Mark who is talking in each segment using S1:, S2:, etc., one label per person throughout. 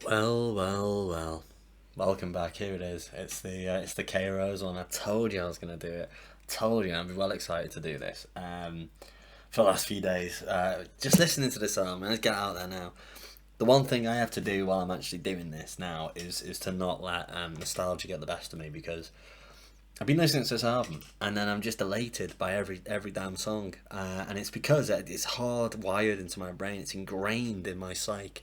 S1: Well. Welcome back. Here it is. It's the K Rose one. I told you I was gonna do it. Told you I'm well excited to do this. For the last few days, just listening to this album. Let's get out there now. The one thing I have to do while I'm actually doing this now is to not let nostalgia get the best of me because I've been listening to this album and then I'm just elated by every damn song, and it's because it's hardwired into my brain. It's ingrained in my psyche.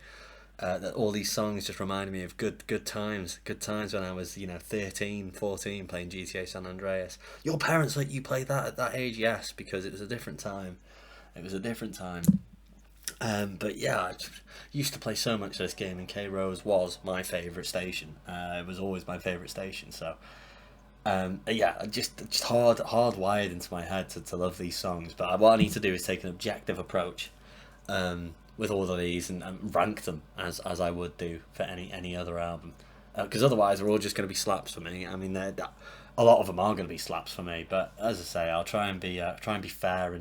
S1: That all these songs just reminded me of good times when I was 13, 14, playing GTA San Andreas. Your parents let you play that at that age? Yes, because it was a different time. It was a different time. But yeah, I used to play so much of this game, and K Rose was my favourite station. It was always my favourite station. So yeah, just hardwired into my head to love these songs. But what I need to do is take an objective approach with all of these and rank them as I would do for any other album. Because otherwise, they're all just going to be slaps for me. I mean, a lot of them are going to be slaps for me. But as I say, I'll try and be fair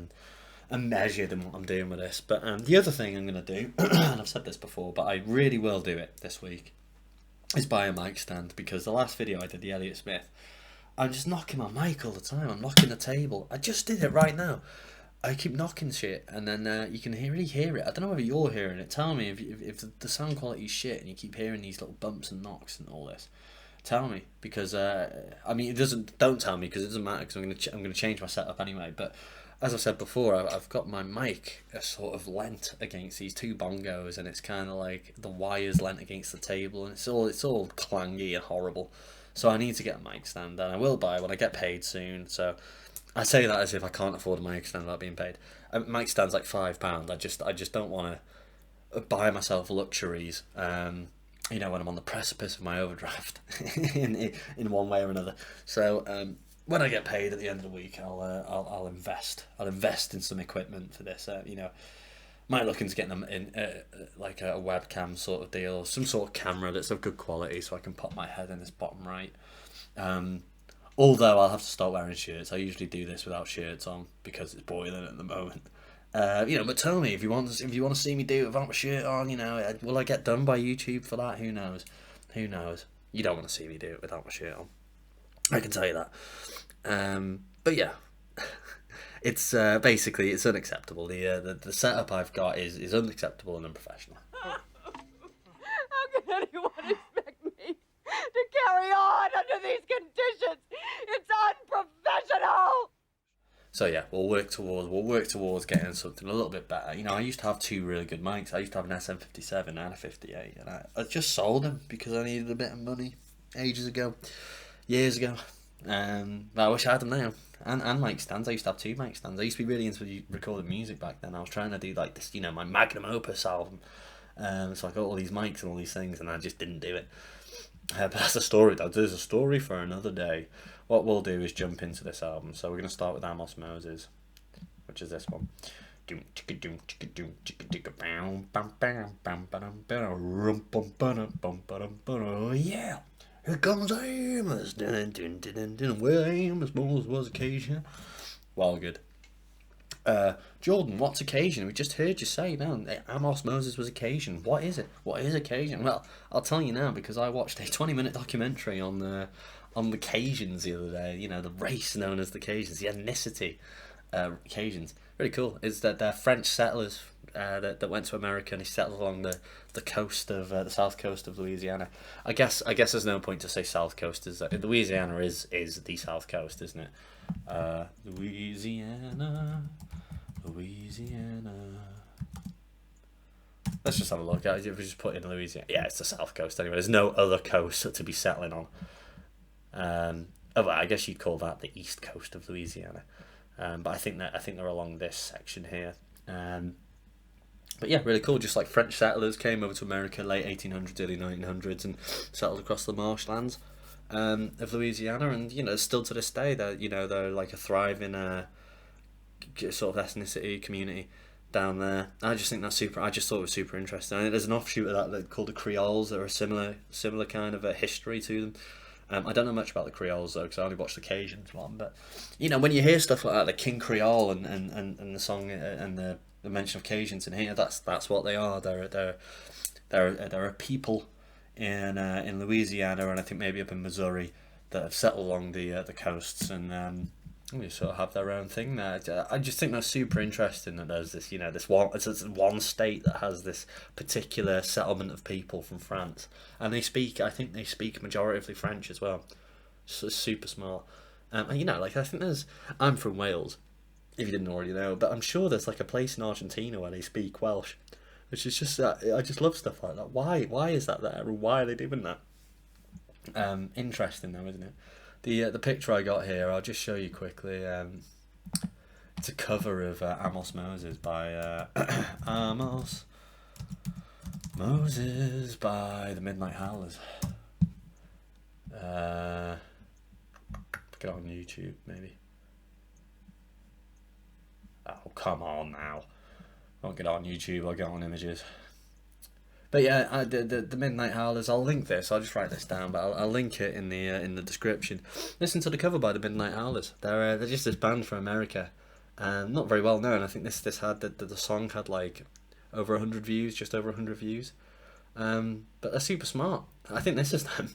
S1: and measured in what I'm doing with this. But the other thing I'm going to do, and I've said this before, but I really will do it this week, is buy a mic stand. Because the last video I did, the Elliott Smith, I'm just knocking my mic all the time. I'm knocking the table. I just did it right now. I keep knocking shit, and then you can really hear it. I don't know whether you're hearing it. Tell me if the sound quality is shit and you keep hearing these little bumps and knocks and all this. Tell me, because I mean, it doesn't. Don't tell me because it doesn't matter because I'm gonna change my setup anyway. But as I said before, I've got my mic sort of leant against these two bongos, and it's kind of like the wires leant against the table, and it's all clangy and horrible. So I need to get a mic stand, and I will buy when I get paid soon. So I say that as if I can't afford a mic stand without being paid. A mic stand's like £5. I just don't want to buy myself luxuries. When I'm on the precipice of my overdraft, in one way or another. So when I get paid at the end of the week, I'll invest. I'll invest in some equipment for this. Might look into getting them in like a webcam sort of deal, or some sort of camera that's of good quality, so I can pop my head in this bottom right. Um, Although I'll have to start wearing shirts. I usually do this without shirts on because it's boiling at the moment. But tell me if you want to see me do it without my shirt on. Will I get done by YouTube for that? Who knows? Who knows? You don't want to see me do it without my shirt on. I can tell you that. But yeah, it's basically it's unacceptable. The setup I've got is unacceptable and unprofessional.
S2: How can anyone expect me to carry on under these conditions? It's unprofessional!
S1: So yeah, we'll work towards getting something a little bit better. I used to have two really good mics. I used to have an SM57 and a 58, and I just sold them because I needed a bit of money ages ago, years ago. But I wish I had them now. And mic stands. I used to have two mic stands. I used to be really into recording music back then. I was trying to do like this, my magnum opus album. So I got all these mics and all these things, and I just didn't do it. But that's a story, though. There's a story for another day. What we'll do is jump into this album. So we're going to start with Amos Moses, which is this one. Yeah, here comes Amos. Well, Amos Moses was occasion. Well, good. Jordan, what's occasion? We just heard you say now. Amos Moses was occasion. What is it? What is occasion? Well, I'll tell you now because I watched a 20-minute documentary on the Cajuns the other day. The race known as the Cajuns, the ethnicity Cajuns. Really cool. Is that they're French settlers that went to America and they settled along the coast of the south coast of Louisiana. I guess there's no point to say south coast. Is that Louisiana is the south coast, isn't it? Louisiana. Let's just have a look. If we just put in Louisiana, yeah, it's the south coast anyway. There's no other coast to be settling on. Well, I guess you'd call that the east coast of Louisiana. But I think they're along this section here. But yeah, really cool. Just like French settlers came over to America late 1800s, early 1900s, and settled across the marshlands of Louisiana. And still to this day, they're like a thriving sort of ethnicity community down there. I just think that's super. I just thought it was super interesting. I think there's an offshoot of that called the Creoles that are a similar kind of a history to them. I don't know much about the Creoles though, because I only watched the Cajuns one. But when you hear stuff like that, the King Creole and the song and the mention of Cajuns in here, that's what they are. They're a people in Louisiana, and I think maybe up in Missouri, that have settled along the coasts, and they sort of have their own thing there. I just think that's super interesting that there's this, it's one state that has this particular settlement of people from France, and I think they speak majoritively French as well. So it's super smart. And I think I'm from Wales, if you didn't already know, but I'm sure there's like a place in Argentina where they speak Welsh, which is just, I just love stuff like that. Why is that there, and why are they doing that? Interesting though, isn't it? The picture I got here, I'll just show you quickly. It's a cover of Amos Moses by Amos Moses by the Midnight Howlers. Get it on YouTube, maybe. Oh, come on now. I'll get it on YouTube, I'll get it on Images. But yeah, the Midnight Howlers, I'll link this, I'll just write this down, but I'll link it in the description. Listen to the cover by the Midnight Howlers. They're just this band from America, not very well known. I think this had, the song had like over 100 views, just over 100 views. But they're super smart. I think this is them.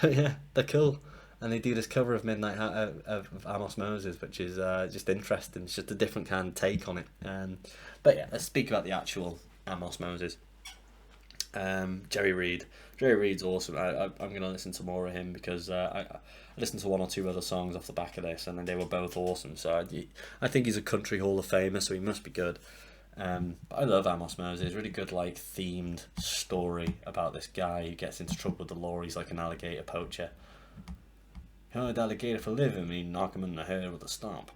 S1: But yeah, they're cool. And they do this cover of of Amos Moses, which is just interesting. It's just a different kind of take on it. But yeah, let's speak about the actual Amos Moses. Jerry Reed's awesome. I'm going to listen to more of him because I listened to one or two other songs off the back of this, and then they were both awesome. So I think he's a country Hall of Famer, so he must be good. But I love Amos Moses. Really good, like, themed story about this guy who gets into trouble with the law. He's like an alligator poacher. Hunt alligator for a living, me knock him in the head with a stomp.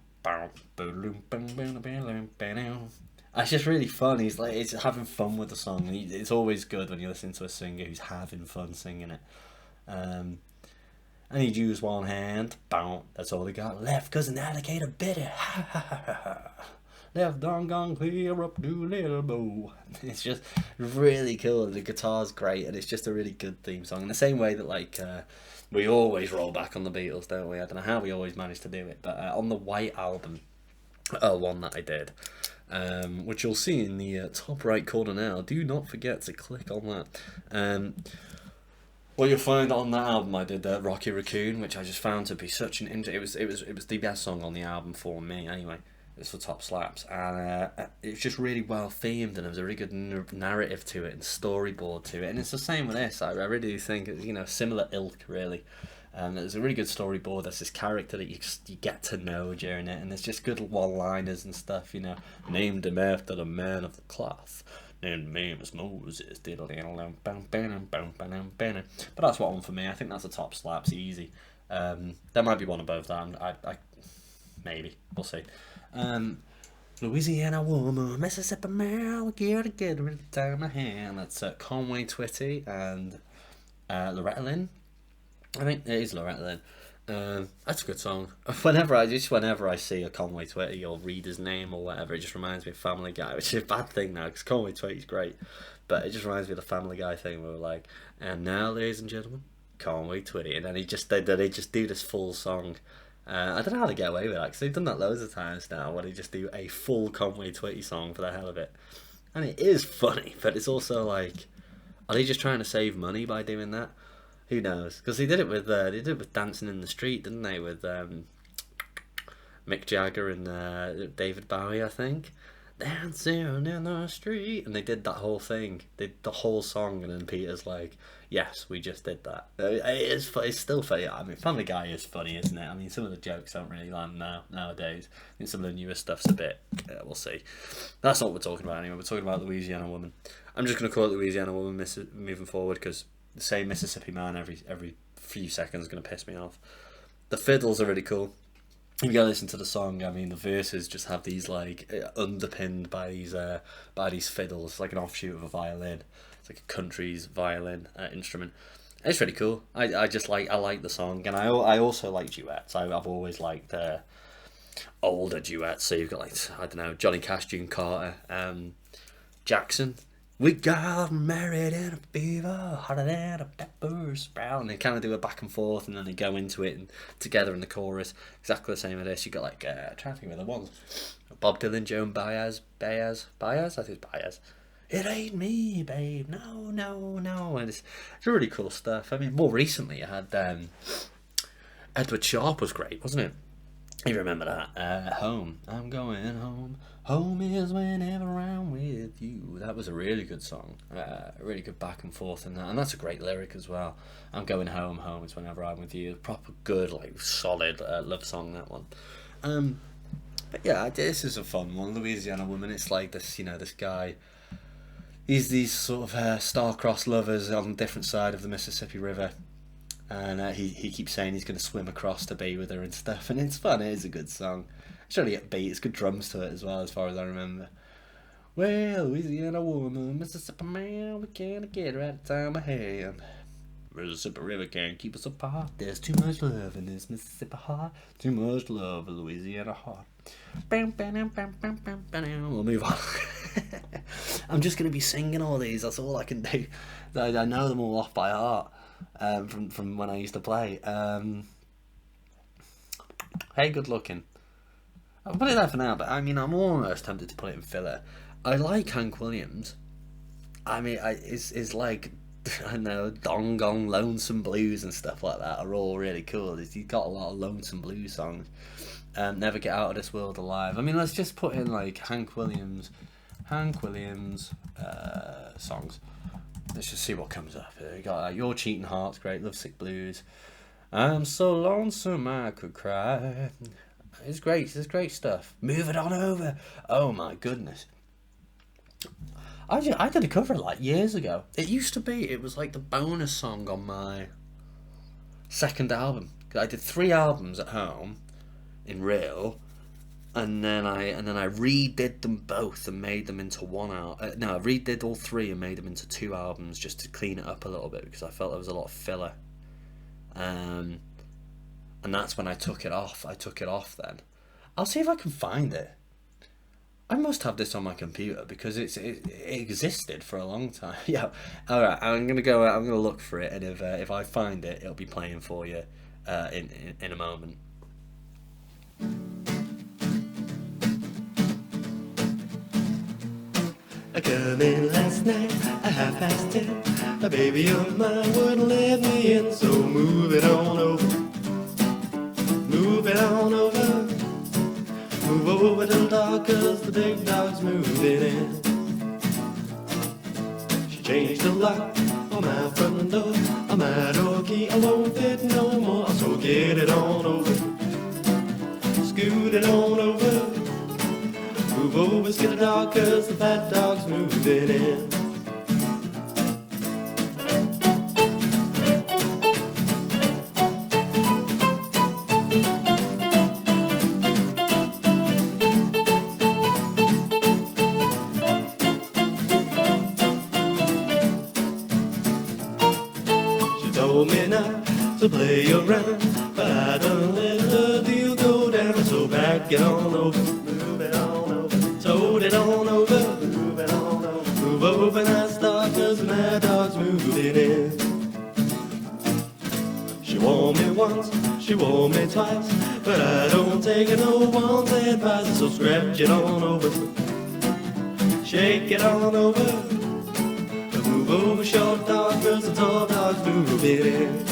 S1: It's just really fun. He's having fun with the song. It's always good when you listen to a singer who's having fun singing it. And he'd use one hand. That's all he got left, 'cause an alligator bit it. Left arm gone clear up to little bow. It's just really cool. The guitar's great, and it's just a really good theme song. In the same way that, like, we always roll back on the Beatles, don't we? I don't know how we always manage to do it, but on the White Album, one that I did, which you'll see in the top right corner now. Do not forget to click on that. What you'll find on that album, I did Rocky Raccoon, which I just found to be such an it was the best song on the album for me anyway. It's for top slaps, and it's just really well themed, and there's a really good narrative to it and storyboard to it, and it's the same with this. I really do think it's similar ilk really. There's a really good storyboard. There's this character that you get to know during it, and there's just good one-liners and stuff. Named him after the man of the cloth. Named Amos Moses. But that's one for me. I think that's a top slaps easy. There might be one above that. I maybe we'll see. Louisiana woman, Mississippi man, we get together in the time of hand. That's Conway Twitty and Loretta Lynn. I think it is Loretta Lynn. That's a good song. Whenever I see a Conway Twitty or read his name or whatever, it just reminds me of Family Guy, which is a bad thing now because Conway Twitty's great, but it just reminds me of the Family Guy thing where we're like, and now, ladies and gentlemen, Conway Twitty, and then they just do this full song. I don't know how they get away with that, because they've done that loads of times now, where they just do a full Conway Twitty song for the hell of it. And it is funny, but it's also like, are they just trying to save money by doing that? Who knows? Because they did it with Dancing in the Street, didn't they? With Mick Jagger and David Bowie, I think. Dancing in the street, and they did that whole thing. They did the whole song, and then Peter's like, "Yes, we just did that." It's still funny. I mean, Family Guy is funny, isn't it? I mean, some of the jokes don't really land nowadays. I think some of the newer stuff's a bit. We'll see. That's not what we're talking about anyway. We're talking about Louisiana Woman. I'm just going to call it Louisiana Woman moving forward, because the same Mississippi Man every few seconds is going to piss me off. The fiddles are really cool. If you go listen to the song, I mean, the verses just have these, like, underpinned by these fiddles. It's like an offshoot of a violin. It's like a country's violin instrument. It's really cool. I like the song, and I also like duets. I've always liked older duets. So you've got, like, I don't know, Johnny Cash, June Carter, Jackson. We got married in a fever, hotter than a pepper sprout, and they kind of do a back and forth, and then they go into it and together in the chorus. Exactly the same as this. You got, like, I'm trying to think of the ones. Bob Dylan, Joan Baez, I think it's Baez. It ain't me, babe. No, no, no. And it's really cool stuff. I mean, more recently, I had Edward Sharp was great, wasn't it? You remember that? Home. I'm going home. Home is whenever I'm with you. That was a really good song. Really good back and forth in that. And that's a great lyric as well. I'm going home. Home is whenever I'm with you. Proper good, like, solid love song, that one. But yeah, this is a fun one. Louisiana Woman. It's like this, this guy. He's these sort of star-crossed lovers on a different side of the Mississippi River. And he keeps saying he's going to swim across to be with her and stuff, and it's fun. It is a good song. It's really upbeat. It's good drums to it as well, as far as I remember. Well, Louisiana woman, Mississippi man, we can't get her at the time of hand. Mississippi River can't keep us apart. There's too much love in this Mississippi heart. Too much love in Louisiana heart. We'll move on. I'm just going to be singing all these. That's all I can do. I know them all off by heart. From when I used to play. Hey, Good Lookin. I'll put it there for now, but I mean, I'm almost tempted to put it in filler. I like Hank Williams. I mean, it's like, I don't know, Dong Gong, Lonesome Blues and stuff like that are all really cool. He's got a lot of Lonesome Blues songs. Never Get Out of This World Alive. I mean, let's just put in like Hank Williams songs. Let's just see what comes up. You got Your Cheating Heart's great, Lovesick Blues. I'm so lonesome I could cry. It's great. It's great stuff. Move It On Over. Oh my goodness. I did a cover like years ago. It was like the bonus song on my second album. I did 3 albums at home in real. And then I redid them both and made them into one album. No, I redid all 3 and made them into 2 albums just to clean it up a little bit because I felt there was a lot of filler. And that's when I took it off. Then. I'll see if I can find it. I must have this on my computer because it existed for a long time. Yeah. All right. I'm gonna look for it, and if I find it, it'll be playing for you in a moment. I come in last night at 10:30. A baby of mine wouldn't let me in, so move it on over. Move it on over. Move over to the dog, cause the big dog's moving in. She changed the lock on my front door. On my door key, I won't fit no more, so get it on over. Scoot it on over. Move over, skid a dog, cause the fat dog's moving in. She told me not to play around, but I done let the deal go down, so back it on over. Move it on over. Told it on over, move it on over. Move over now, start, cause my dog's moving in. She wore me once, she wore me twice, but I don't take no one's advice, so scratch it on over. Shake it on over. Move over, short dog, cause the tall dog's moving in.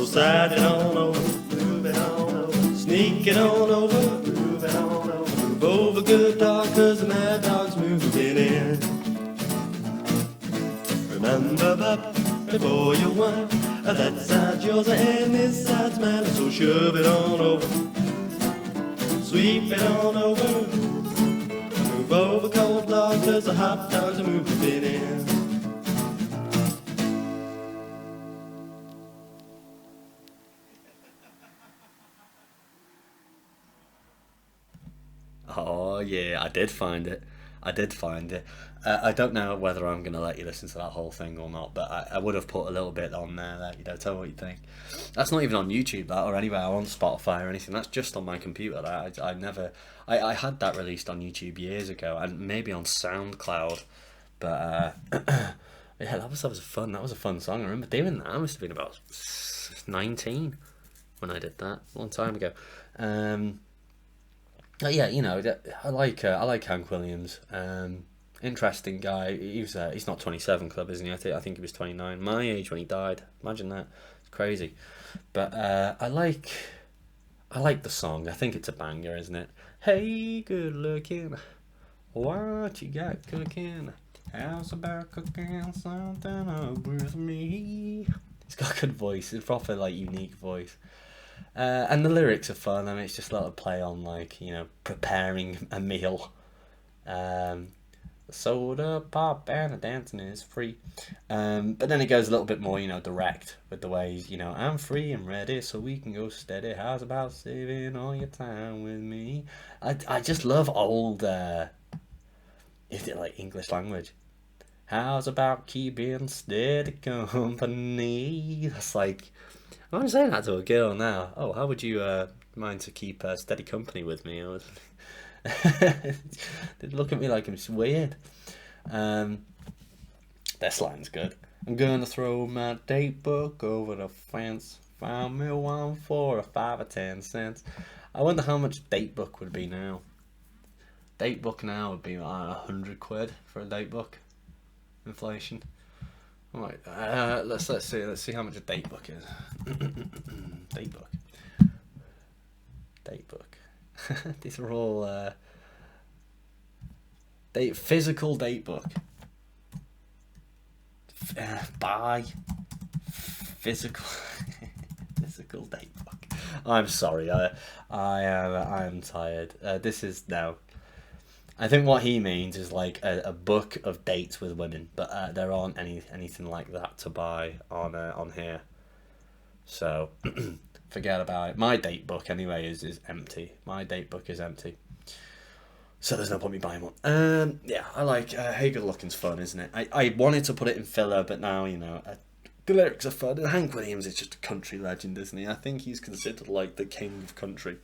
S1: Slide it on over, move it on over, sneak it on over, move it on over, move over, good dog, cause the mad dog's moving in. Remember, Bob, before you whine, that side's yours and this side's mine, so shove it on over, sweep it on over, move over, cold dog, cause the hot dogs are moving in. Oh yeah, I did find it. I did find it. I don't know whether I'm going to let you listen to that whole thing or not, but I would have put a little bit on there that, tell me what you think. That's not even on YouTube, that, or anywhere on Spotify or anything. That's just on my computer. I had that released on YouTube years ago, and maybe on SoundCloud, but yeah, that was fun. That was a fun song. I remember doing that. I must have been about 19 when I did that, a long time ago. Yeah, I like Hank Williams. Interesting guy. He's not 27 club, isn't he? I think he was 29. My age when he died. Imagine that. It's crazy. But I like the song. I think it's a banger, isn't it? Hey, good looking, what you got cooking? How's about cooking something up with me? He's got a good voice. It's proper unique voice. And the lyrics are fun. I mean, it's just a little play on preparing a meal. Soda pop and a dancing is free. But then it goes a little bit more, direct with the ways, I'm free and ready so we can go steady. How's about saving all your time with me? I just love old, is it English language? How's about keeping steady company? That's I'm saying that to a girl now. Oh, how would you mind to keep steady company with me? They'd look at me like I'm weird. Their slang's good. I'm gonna throw my date book over the fence. Found me one for 5 or 10 cents. I wonder how much date book would be now. Date book now would be like £100 for a date book. Inflation. Alright, let's see how much a date book is. Date book. These are all physical date book. Buy physical physical date book. I'm sorry. I am tired. This is now. I think what he means is a book of dates with women, but there aren't anything like that to buy on here. So forget about it. My date book anyway is empty. My date book is empty. So there's no point me buying one. Yeah, I like Hey Good Looking's fun, isn't it? I wanted to put it in filler, but now the lyrics are fun. And Hank Williams is just a country legend, isn't he? I think he's considered the king of country.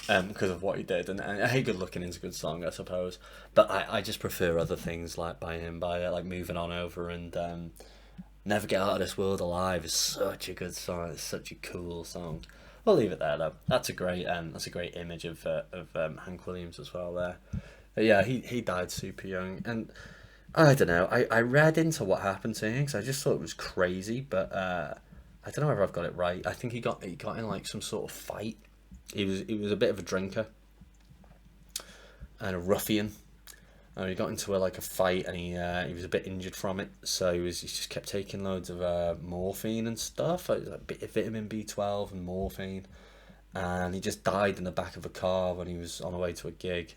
S1: Because of what he did, and Hey Good Looking is a good song, I suppose, but I just prefer other things by him, Moving On Over and Never Get Out of This World Alive is such a good song. It's such a cool song. We'll leave it there though. That's a great image of Hank Williams as well there. But yeah, he died super young, and I don't know. I read into what happened to him because I just thought it was crazy, but I don't know whether I've got it right. I think he got in some sort of fight. He was a bit of a drinker and a ruffian. He got into a fight, and he was a bit injured from it. So he just kept taking loads of morphine and stuff, like bit of vitamin B12 and morphine, and he just died in the back of a car when he was on the way to a gig.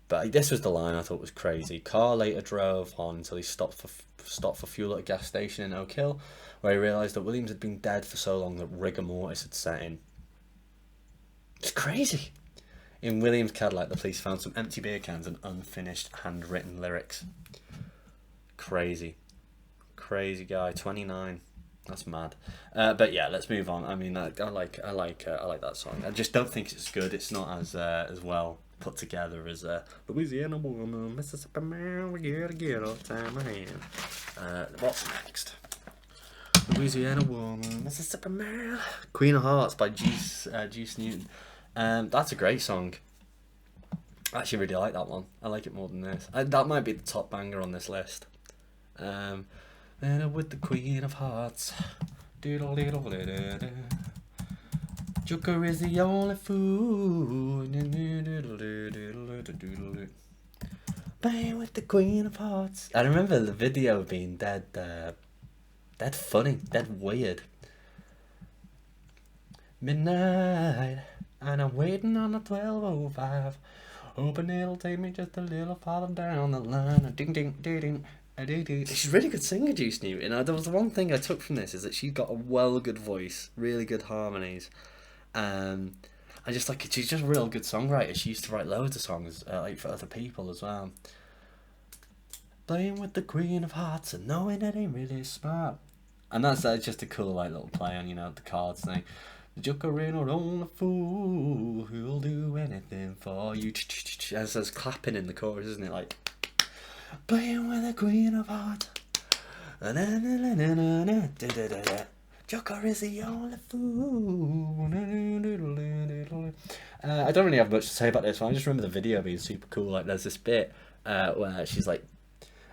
S1: But this was the line I thought was crazy. Car later drove on until he stopped for fuel at a gas station in Oak Hill, where he realised that Williams had been dead for so long that rigor mortis had set in. It's crazy. In Williams' Cadillac, the police found some empty beer cans and unfinished handwritten lyrics. Crazy guy. 29. That's mad. But yeah, let's move on. I mean, I like that song. I just don't think it's good. It's not as well put together as Louisiana Woman, Mississippi Man, we get all the time I hand. What's next? Louisiana Woman, Mississippi Man, Queen of Hearts by Juice Newton. That's a great song. I actually really like that one. I like it more than this. That might be the top banger on this list. And with the Queen of Hearts. Joker is the only fool. Bang with the Queen of Hearts. I remember the video being dead funny, dead weird. Midnight, and I'm waiting on the 12:05. Hoping it'll take me just a little farther down the line. Ding ding ding ding. She's a really good singer, Juice Newton. There was the one thing I took from this is that she's got a well good voice, really good harmonies. I just like she's just a real good songwriter. She used to write loads of songs like for other people as well. Playing with the Queen of Hearts and knowing it ain't really smart. And that's just a cool like little play on, you know, the cards thing. Joker in or on a fool who'll do anything for you. As there's clapping in the chorus, isn't it? Like playing with the Queen of Hearts. Joker is the only fool. I don't really have much to say about this one. I just remember the video being super cool. Like there's this bit where she's like,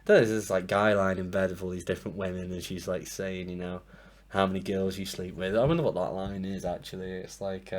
S1: there's this like guy lying in bed with all these different women, and she's like saying, you know, how many girls you sleep with. I wonder what that line is actually. It's like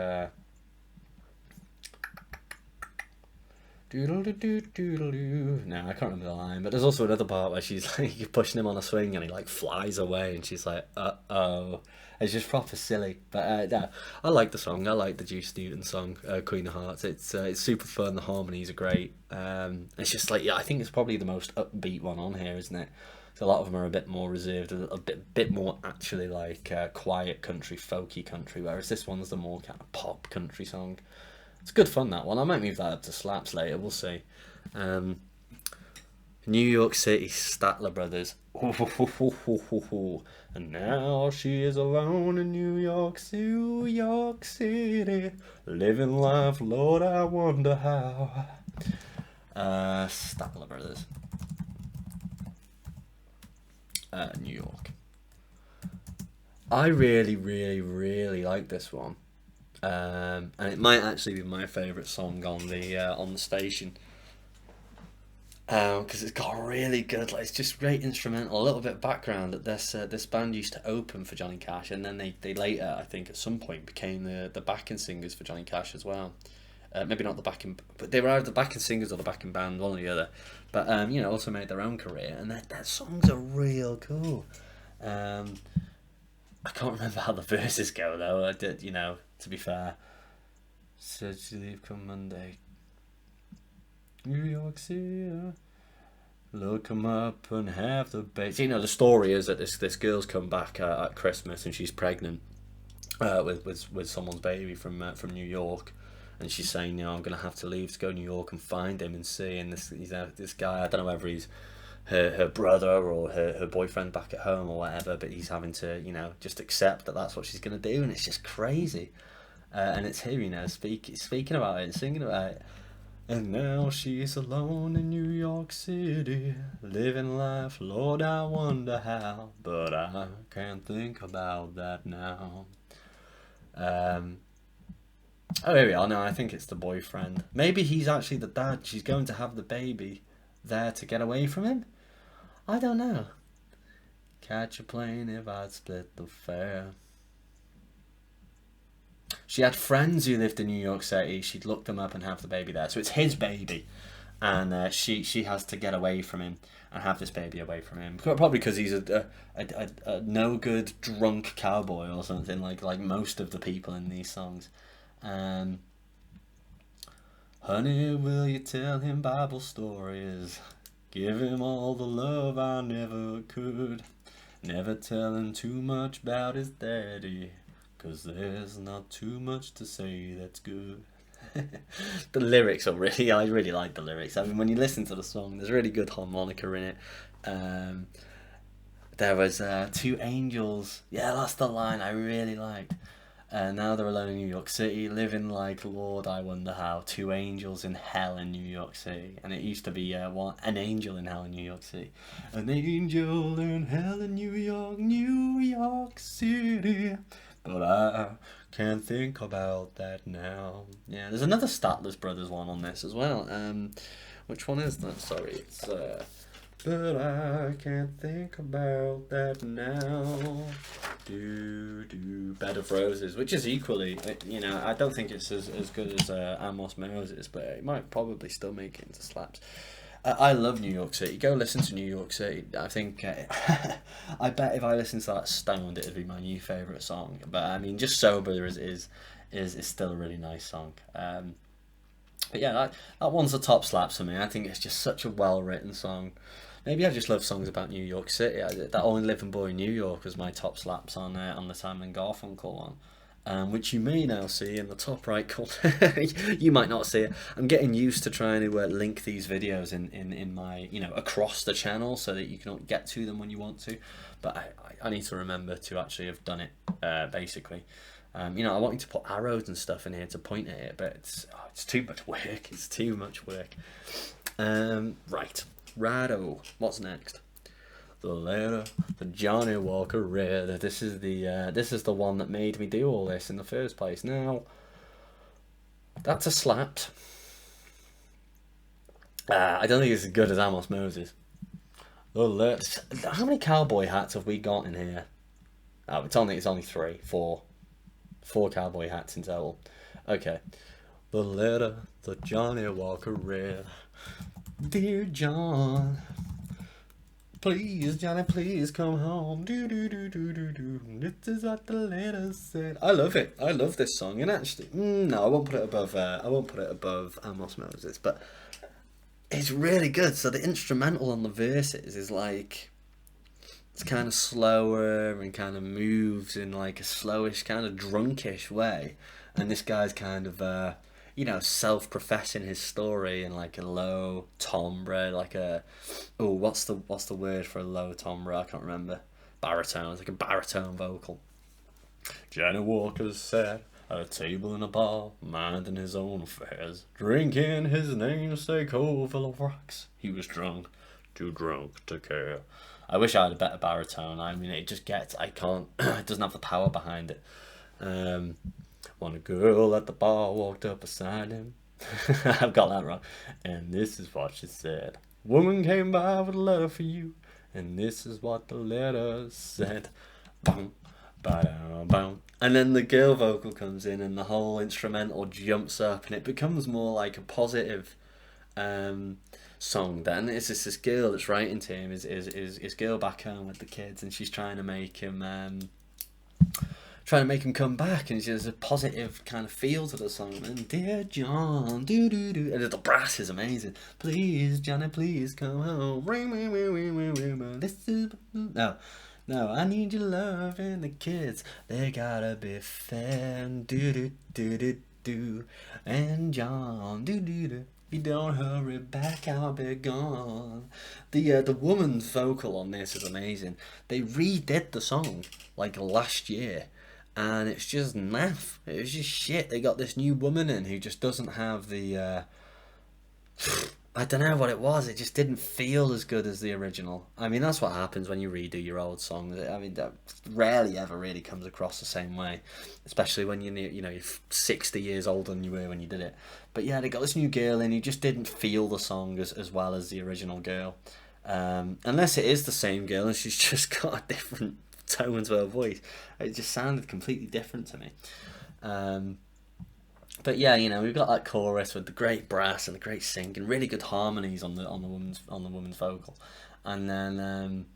S1: doodle-doo-doodle-doo. No, I can't remember the line. But there's also another part where she's like pushing him on a swing and he like flies away, and she's like, uh-oh. It's just proper silly. But no, I like the song. I like the Juice Newton song, Queen of Hearts. It's super fun. The harmonies are great. It's just like, yeah, I think it's probably the most upbeat one on here, isn't it? So a lot of them are a bit more reserved, a bit more actually like quiet country, folky country, whereas this one's the more kind of pop country song. It's good fun, that one. I might move that up to slaps later, we'll see. New York City, Statler Brothers. And now she is alone in New York City, living life, Lord, I wonder how. Statler Brothers. New York. I really, really, really like this one. And it might actually be my favourite song on the station, because it's got a really good, like, it's just great instrumental, a little bit of background that this band used to open for Johnny Cash, and then they later, I think at some point, became the backing singers for Johnny Cash as well. Maybe not the backing, but they were either the backing singers or the backing band, one or the other. But you know, also made their own career, and their songs are real cool. I can't remember how the verses go though. I did, you know, to be fair. Said she leave come Monday. New York City, look 'em up and have the baby. You know, the story is that this girl's come back at Christmas and she's pregnant with someone's baby from New York, and she's saying, you know, I'm gonna have to leave to go to New York and find him and see. And this guy, I don't know whether he's her brother or her boyfriend back at home or whatever, but he's having to, you know, just accept that that's what she's gonna do, and it's just crazy. And it's here, you know, speaking about it, singing about it. And now she's alone in New York City, living life, Lord, I wonder how, but I can't think about that now. Oh, here we are. No, I think it's the boyfriend. Maybe he's actually the dad. She's going to have the baby there to get away from him? I don't know. Catch a plane if I'd split the fare. She had friends who lived in New York City. She'd look them up and have the baby there. So it's his baby. And she has to get away from him and have this baby away from him. Probably because he's a no good drunk cowboy or something, like most of the people in these songs. Honey, will you tell him Bible stories? Give him all the love I never could. Never tell him too much about his daddy, 'cause there's not too much to say that's good. The lyrics are really, I really like the lyrics. I mean, when you listen to the song, there's really good harmonica in it. There was two angels. Yeah, that's the line I really liked. Now they're alone in New York City, living like, Lord, I wonder how. Two angels in hell in New York City. And it used to be an angel in hell in New York City. An angel in hell in New York City. But I can't think about that now. Yeah, there's another Statler Brothers one on this as well. Which one is that? Sorry, it's but I can't think about that now. Bed of Roses, which is equally, you know, I don't think it's as good as Amos Moses, but it might probably still make it into slaps. I love New York City. Go listen to New York City. I think I bet if I listened to that stoned, it'd be my new favourite song. But I mean, just sober is still a really nice song. But yeah, that one's the top slaps for me. I think it's just such a well written song. Maybe I just love songs about New York City. That Only Living Boy in New York was my top slaps on the Simon and Garfunkel one. which you may now see in the top right corner. You might not see it. I'm getting used to trying to link these videos in my, across the channel so that you can get to them when you want to. But I need to remember to actually have done it, basically. I want you to put arrows and stuff in here to point at it, but it's too much work. It's too much work. Right. Righto. What's next? The letter that Johnny Walker read. This is the one that made me do all this in the first place. Now, that's a slapped. I don't think it's as good as Amos Moses. The letter. How many cowboy hats have we got in here? Oh, it's only 4 cowboy hats in total. Okay. The letter that Johnny Walker read. Dear John. Please, Johnny, please come home. Do do do do do do. This is what the letter said. I love it. I love this song. And actually, no, I won't put it above. I won't put it above Amos Moses. But it's really good. So the instrumental on the verses is like, it's kind of slower and kind of moves in like a slowish, kind of drunkish way. And this guy's kind of self-professing his story in like a low timbre, like a, what's the word for a low timbre? I can't remember. Baritone. It's like a baritone vocal. Johnny Walker sat at a table in a bar, minding his own affairs, drinking his namesake hole full of rocks. He was drunk, too drunk to care. I wish I had a better baritone. I mean, it just gets, I can't, it doesn't have the power behind it. When a girl at the bar walked up beside him. I've got that wrong. And this is what she said. Woman came by with a letter for you. And this is what the letter said. Boom, ba-dum, boom. And then the girl vocal comes in and the whole instrumental jumps up and it becomes more like a positive song. Then it's just this girl that's writing to him, his girl back home with the kids, and she's trying to make him come back, and there's a positive kind of feel to the song. And dear John, do do do, and the brass is amazing. Please, Johnny, please come home. This is no, I need your love and the kids. They gotta be fair. Do do do do do, and John, do do do. If you don't hurry back, I'll be gone. The woman's vocal on this is amazing. They redid the song like last year. And it's just naff. It was just shit. They got this new woman in who just doesn't have the... I don't know what it was. It just didn't feel as good as the original. I mean, that's what happens when you redo your old songs. I mean, that rarely ever really comes across the same way. Especially when you're 60 years older than you were when you did it. But yeah, they got this new girl in who just didn't feel the song as well as the original girl. Unless it is the same girl and she's just got a different tone to her voice. It just sounded completely different to me. But yeah, we've got that chorus with the great brass and the great singing, really good harmonies on the woman's vocal, and then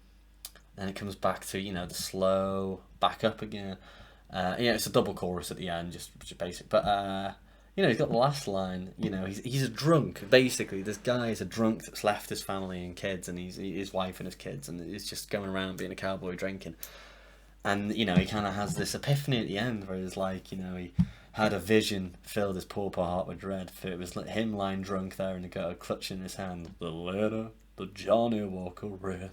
S1: it comes back to the slow back up again. It's a double chorus at the end, just basic. But he's got the last line. He's a drunk. Basically, this guy is a drunk that's left his family and kids, and his wife and his kids, and he's just going around being a cowboy drinking. And he kind of has this epiphany at the end where he's like, he had a vision, filled his poor heart with dread. For it was him lying drunk there and he got a clutch in his hand. The letter that Johnny Walker read,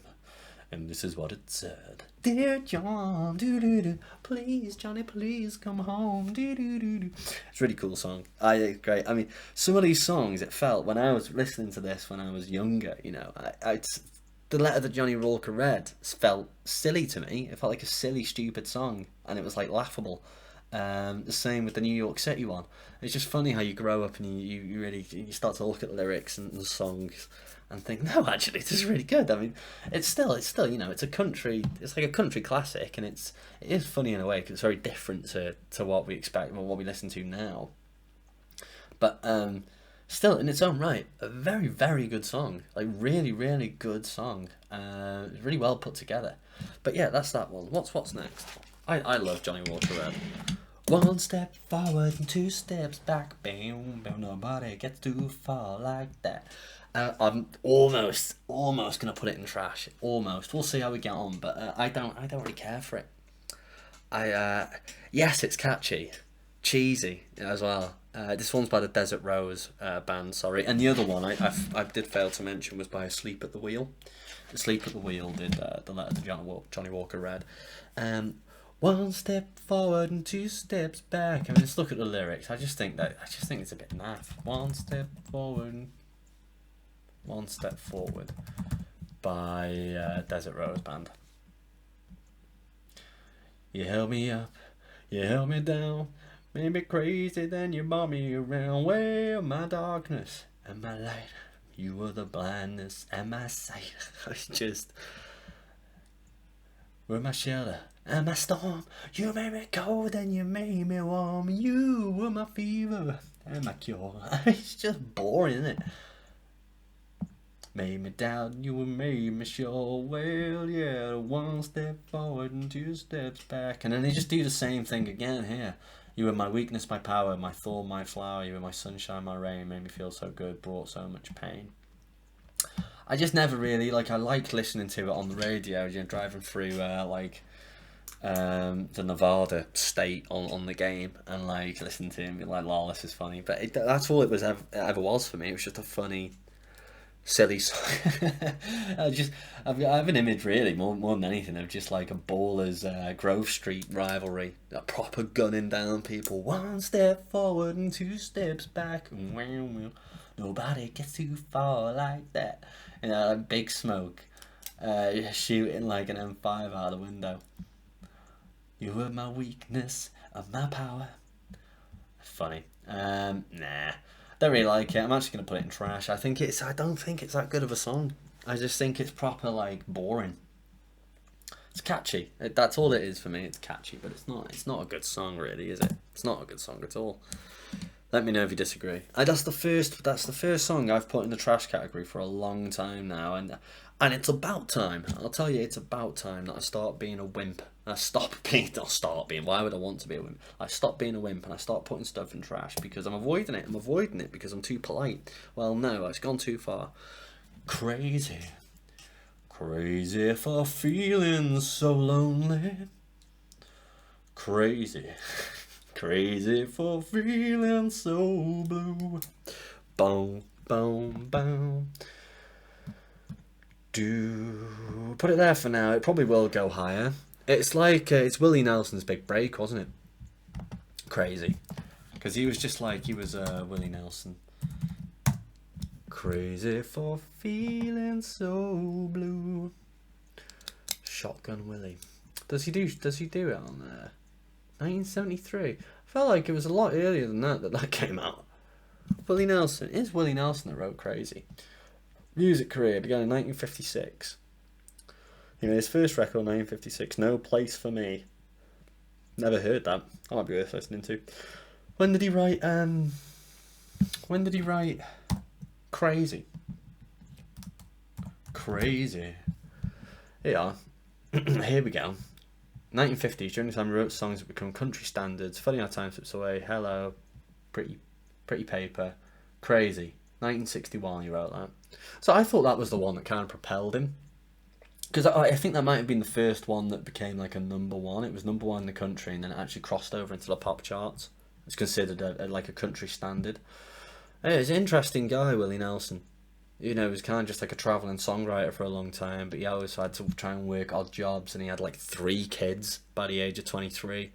S1: and this is what it said. Dear John, do-do-do, please, Johnny, please come home, do-do-do-do. It's a really cool song. It's great. I mean, some of these songs, it felt, when I was listening to this when I was younger, the letter that Johnny Walker read felt silly to me. It felt like a silly, stupid song, and it was like laughable. The same with the New York City one. It's just funny how you grow up and you really start to look at the lyrics and the songs and think, no, actually, this is really good. I mean, it's still it's a country. It's like a country classic, and it is funny in a way because it's very different to what we expect or what we listen to now. But still, in its own right, a very, very good song. Like, really, really good song. It's really well put together. But yeah, that's that one. What's next? I love Johnny Walker Red. 1 step forward and 2 steps back. Bam, bam, nobody gets too far like that. I'm almost gonna put it in trash. Almost. We'll see how we get on, but I don't really care for it. Yes, it's catchy, cheesy as well. This one's by the Desert Rose band, sorry, and the other one I did fail to mention was by Asleep at the Wheel. Asleep at the Wheel did the letter that Johnny Walker read. One step forward and two steps back. I mean, just look at the lyrics. I just think it's a bit naff. One step forward, and one step forward by Desert Rose band. You held me up, you held me down, made me crazy, then you brought me around. Well, my darkness and my light, you were the blindness and my sight. It's just, were my shelter and my storm. You made me cold and you made me warm. You were my fever and my cure. It's just boring, isn't it? Made me doubt, you made me sure. Well, yeah, one step forward and two steps back. And then they just do the same thing again here. You were my weakness, my power, my thorn, my flower. You were my sunshine, my rain. Made me feel so good, brought so much pain. I just never really, I liked listening to it on the radio, driving through, the Nevada state on the game, and, listening to him, be like, lol, this is funny. But that's all it was ever was for me. It was just a funny, silly song. I have an image really more than anything of just like a Ballers Grove Street rivalry, a proper gunning down people, one step forward and two steps back, nobody gets too far like that, like Big Smoke shooting like an M5 out the window. You were my weakness and my power. Funny. Nah, don't really like it. I'm actually going to put it in trash. I don't think it's that good of a song. I just think it's proper, boring. It's catchy. That's all it is for me. It's catchy, but it's not a good song really, is it? It's not a good song at all. Let me know if you disagree. That's the first song I've put in the trash category for a long time now, and it's about time. I'll tell you, it's about time that I start being a wimp. Why would I want to be a wimp? I stop being a wimp and I start putting stuff in trash because I'm avoiding it. I'm avoiding it because I'm too polite. Well, no, it's gone too far. Crazy for feeling so lonely. Crazy for feeling so blue. Boom, boom, boom. Put it there for now. It probably will go higher. It's it's Willie Nelson's big break, wasn't it? Crazy. Because he was Willie Nelson. Crazy for feeling so blue. Shotgun Willie. Does he do it on there? 1973. I felt like it was a lot earlier than that came out. Willie Nelson. It is Willie Nelson that wrote Crazy. Music career began in 1956. He made his first record in 1956, No Place for Me. Never heard that. That might be worth listening to. When did he write Crazy? Crazy. Here we go. 1950s, during the time he wrote songs that become country standards. Funny How Time Slips Away, Hello, Pretty Paper, Crazy. 1961 he wrote that. So I thought that was the one that kind of propelled him. Because I think that might have been the first one that became a number one. It was number one in the country and then it actually crossed over into the pop charts. It's considered a country standard. Hey, he's an interesting guy, Willie Nelson. He was kind of just a travelling songwriter for a long time, but he always had to try and work odd jobs, and he had 3 kids by the age of 23,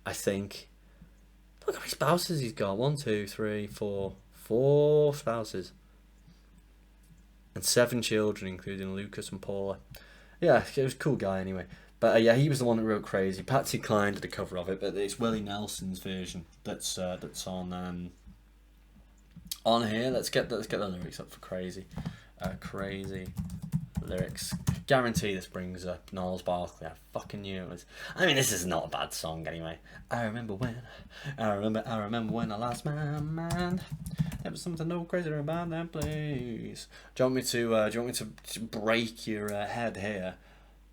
S1: I think. Look how many spouses he's got. 1, 2, 3, 4. 4 spouses. And 7 children, including Lucas and Paula. Yeah, he was a cool guy anyway. But he was the one that wrote Crazy. Patsy Cline did a cover of it, but it's Willie Nelson's version that's on here. Let's get the lyrics up for Crazy. Crazy lyrics. Guarantee this brings up Gnarls Barkley. I fucking knew it was. I mean, this is not a bad song anyway. I remember when I lost my mind. There was something no crazier about that place. Do you want me to break your head here?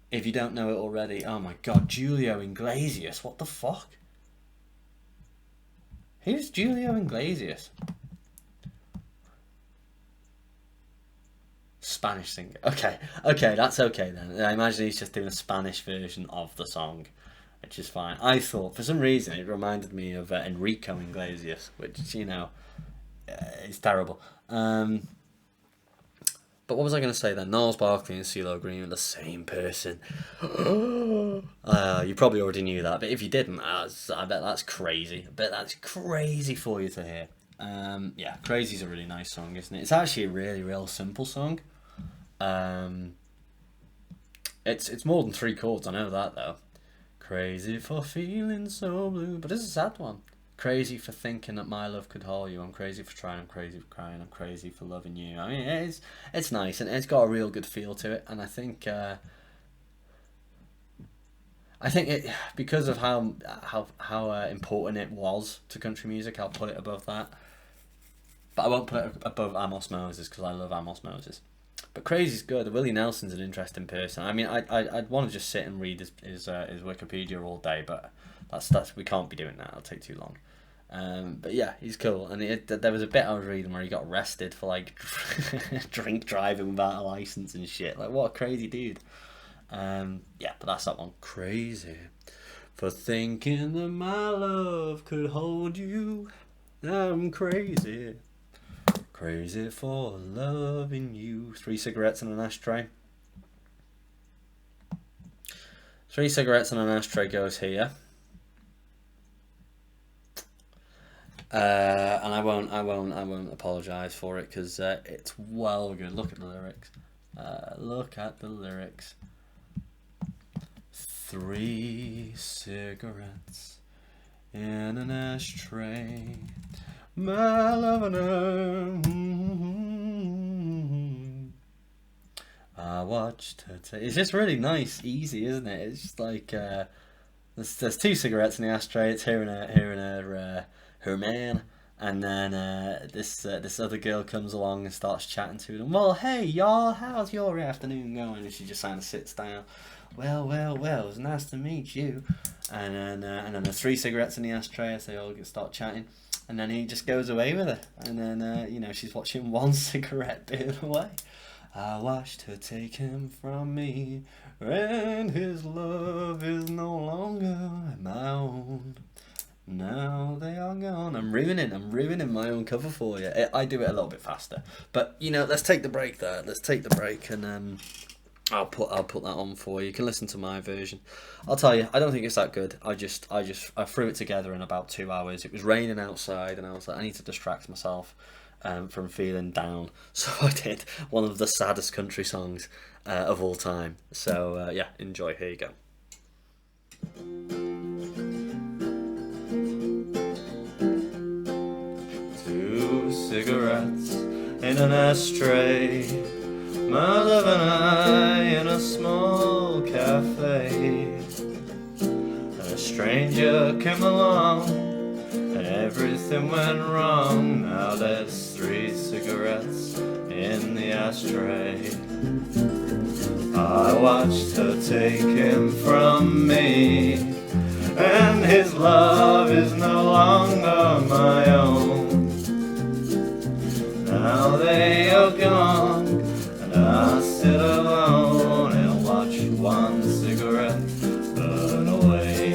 S1: If you don't know it already, oh my god, Julio Iglesias. What the fuck? Who's Julio Iglesias? Spanish singer. Okay, that's okay then. I imagine he's just doing a Spanish version of the song. which is fine. I thought, for some reason, it reminded me of Enrico Iglesias, which, you know, is terrible. But what was I going to say then? Gnarls Barkley and CeeLo Green are the same person. You probably already knew that, but if you didn't, I bet that's crazy. I bet that's crazy for you to hear. Yeah, Crazy's a really nice song, isn't it? It's actually a really, real simple song. It's more than 3 chords, I know that though. Crazy for feeling so blue, but it's a sad one. Crazy for thinking that my love could hold you. I'm crazy for trying. I'm crazy for crying. I'm crazy for loving you. I mean, it's nice and it's got a real good feel to it. And I think it, because of how important it was to country music, I'll put it above that. But I won't put it above Amos Moses because I love Amos Moses. But Crazy's good. Willie Nelson's an interesting person. I mean, I'd want to just sit and read his Wikipedia all day, but that's we can't be doing that. It'll take too long. But yeah, he's cool. And there was a bit I was reading where he got arrested for like drink driving without a license and shit. Like, what a crazy dude. Yeah, but that's that one. Crazy for thinking that my love could hold you. I'm crazy. Crazy for loving you. 3 cigarettes and an ashtray. 3 cigarettes and an ashtray goes here. And I won't apologise for it because it's well good. Look at the lyrics. Look at the lyrics. 3 cigarettes in an ashtray. My love and I watched her take. It's just really nice, easy, isn't it? It's just like there's 2 cigarettes in the ashtray. It's her and her man, and then this other girl comes along and starts chatting to them. Well, hey y'all, how's your afternoon going? And she just kind of sits down. Well, it was nice to meet you. And then there's 3 cigarettes in the ashtray as they all start chatting. And then he just goes away with her. And then, she's watching 1 cigarette burn away. I watched her take him from me, and his love is no longer my own. Now they are gone. I'm ruining my own cover for you. I do it a little bit faster. But, let's take the break there. Let's take the break and I'll put that on for you. You can listen to my version. I'll tell you, I don't think it's that good. I threw it together in about 2 hours. It was raining outside, and I was like, I need to distract myself from feeling down. So I did one of the saddest country songs of all time. So yeah, enjoy. Here you go. 2 cigarettes in an ashtray. My love and I in a small cafe. A stranger came along and everything went wrong. Now there's 3 cigarettes in the ashtray. I watched her take him from me, and his love is no longer my own. Now they are gone, I sit alone and watch 1 cigarette burn away.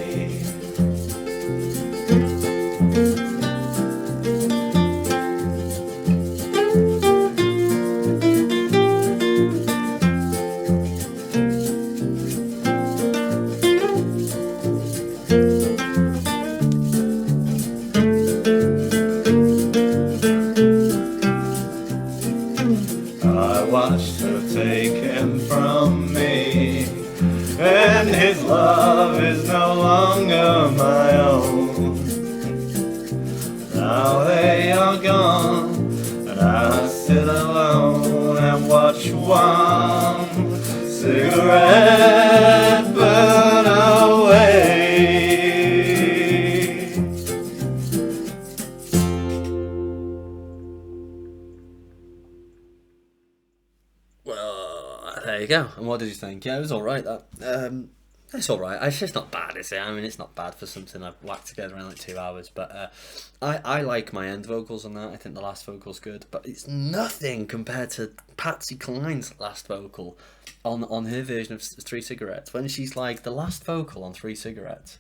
S1: Watched her take him from me, and his love is no longer my own. Now they are gone, and I sit alone and watch 1 cigarette burn away. There you go. And what did you think? Yeah, it was alright, that. It's alright. It's just not bad, is it? I mean, it's not bad for something I've whacked together in like 2 hours. But I like my end vocals on that. I think the last vocal's good. But it's nothing compared to Patsy Cline's last vocal on her version of Three Cigarettes. When she's like, the last vocal on Three Cigarettes.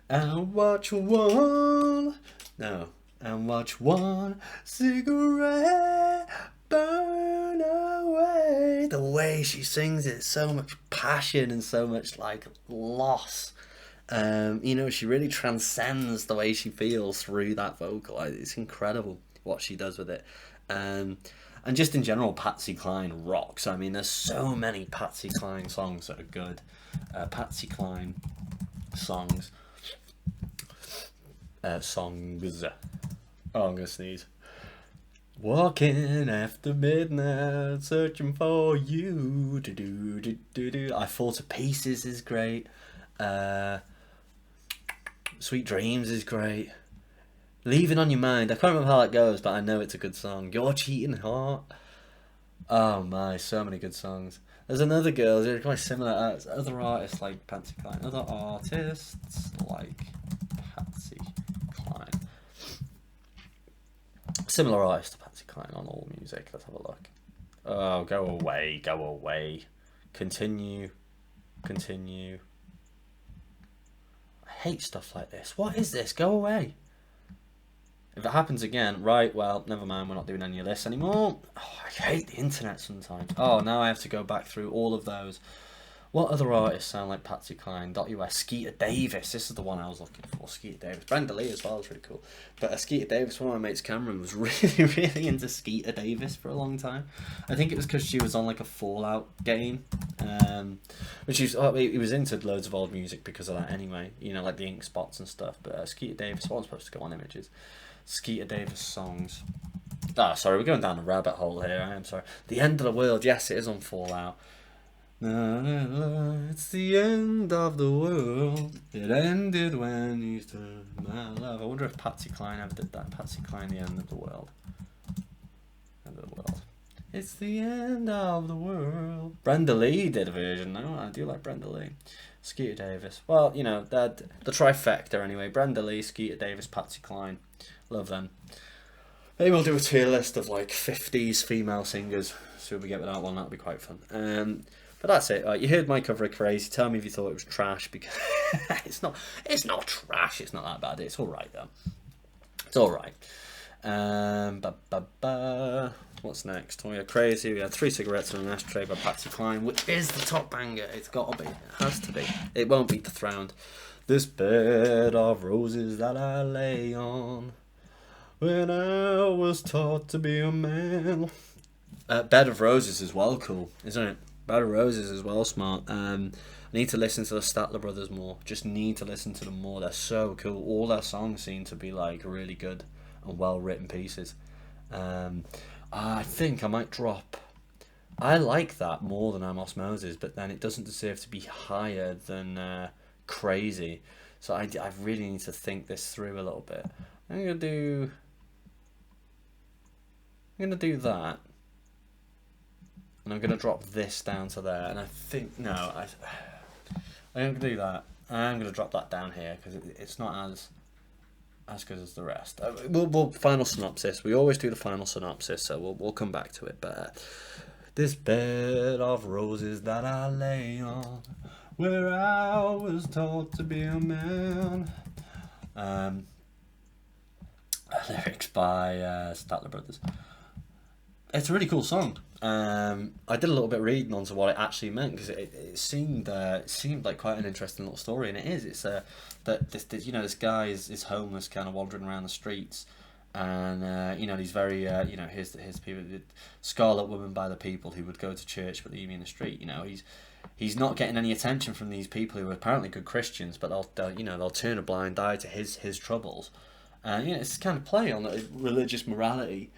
S1: And watch one. No. And watch one cigarette burn away. The way she sings it, so much passion and so much like loss. You know, she really transcends the way she feels through that vocal. It's incredible what she does with it. And just in general, Patsy Cline rocks. I mean, there's so many Patsy Cline songs that are good. Patsy Cline songs. Songs. Oh, I'm gonna sneeze. Walking after midnight, searching for you. Do. I Fall to Pieces is great. Sweet Dreams is great. Leaving on Your Mind. I can't remember how that goes, but I know it's a good song. Your Cheating Heart. Oh my, so many good songs. There's another girl, they're quite similar. Other artists like Patsy Cline. Other artists like Patsy Cline. Similar artist to Patsy Cline on All Music. Let's have a look. Oh, go away, go away. Continue. I hate stuff like this. What is this? Go away. If it happens again, right, well, never mind, we're not doing any of this anymore. Oh, I hate the internet sometimes. Oh, now I have to go back through all of those. What other artists sound like Patsy Cline? .us. Skeeter Davis. This is the one I was looking for. Skeeter Davis. Brenda Lee as well is really cool. But Skeeter Davis, one of my mates, Cameron, was really into Skeeter Davis for a long time. I think it was because she was on like a Fallout game. Which he was into loads of old music because of that anyway. You know, like the ink spots and stuff. But Skeeter Davis wasn't supposed to go on Images. Skeeter Davis songs. Ah, sorry, we're going down a rabbit hole here. I am sorry. The End of the World. Yes, it is on Fallout. It's the end of the world. It ended when you turned my love. I wonder if Patsy Cline ever did that. Patsy Cline, The End of the World. End of the world. It's the end of the world. Brenda Lee did a version. No, I do like Brenda Lee. Skeeter Davis. Well, you know, the trifecta anyway. Brenda Lee, Skeeter Davis, Patsy Cline. Love them. Maybe we'll do a tier list of like 50s female singers. See what we get with that one. That'll be quite fun. But that's it. You heard my cover of Crazy. Tell me if you thought it was trash, because it's not trash. It's not that bad. It's all right though. It's all right. What's next? We had Crazy. We had Three Cigarettes and an Ashtray by Patsy Cline, which is the top banger. It's got to be. It has to be. It won't be dethroned. This bed of roses that I lay on when I was taught to be a man. Bed of Roses is well cool, isn't it? Bed of Roses is well smart. I need to listen to the Statler Brothers more. Just need to listen to them more. They're so cool. All their songs seem to be like really good and well written pieces. I think I might drop. I like that more than Amos Moses, but then it doesn't deserve to be higher than Crazy. So I really need to think this through a little bit. I'm gonna do that. And I'm going to drop this down to there. And I think, no, I'm going to do that. I'm going to drop that down here because it's not as good as the rest. We'll final synopsis. We always do the final synopsis, so we'll come back to it. But this bed of roses that I lay on, where I was taught to be a man. Lyrics by Statler Brothers. It's a really cool song. I did a little bit of reading onto what it actually meant, because it seemed like quite an interesting little story, and it is. It's that this guy is homeless, kind of wandering around the streets, and these very his people, the Scarlet Woman by the people who would go to church but leave me in the street. He's not getting any attention from these people who are apparently good Christians, but they'll turn a blind eye to his troubles. It's kind of play on religious morality.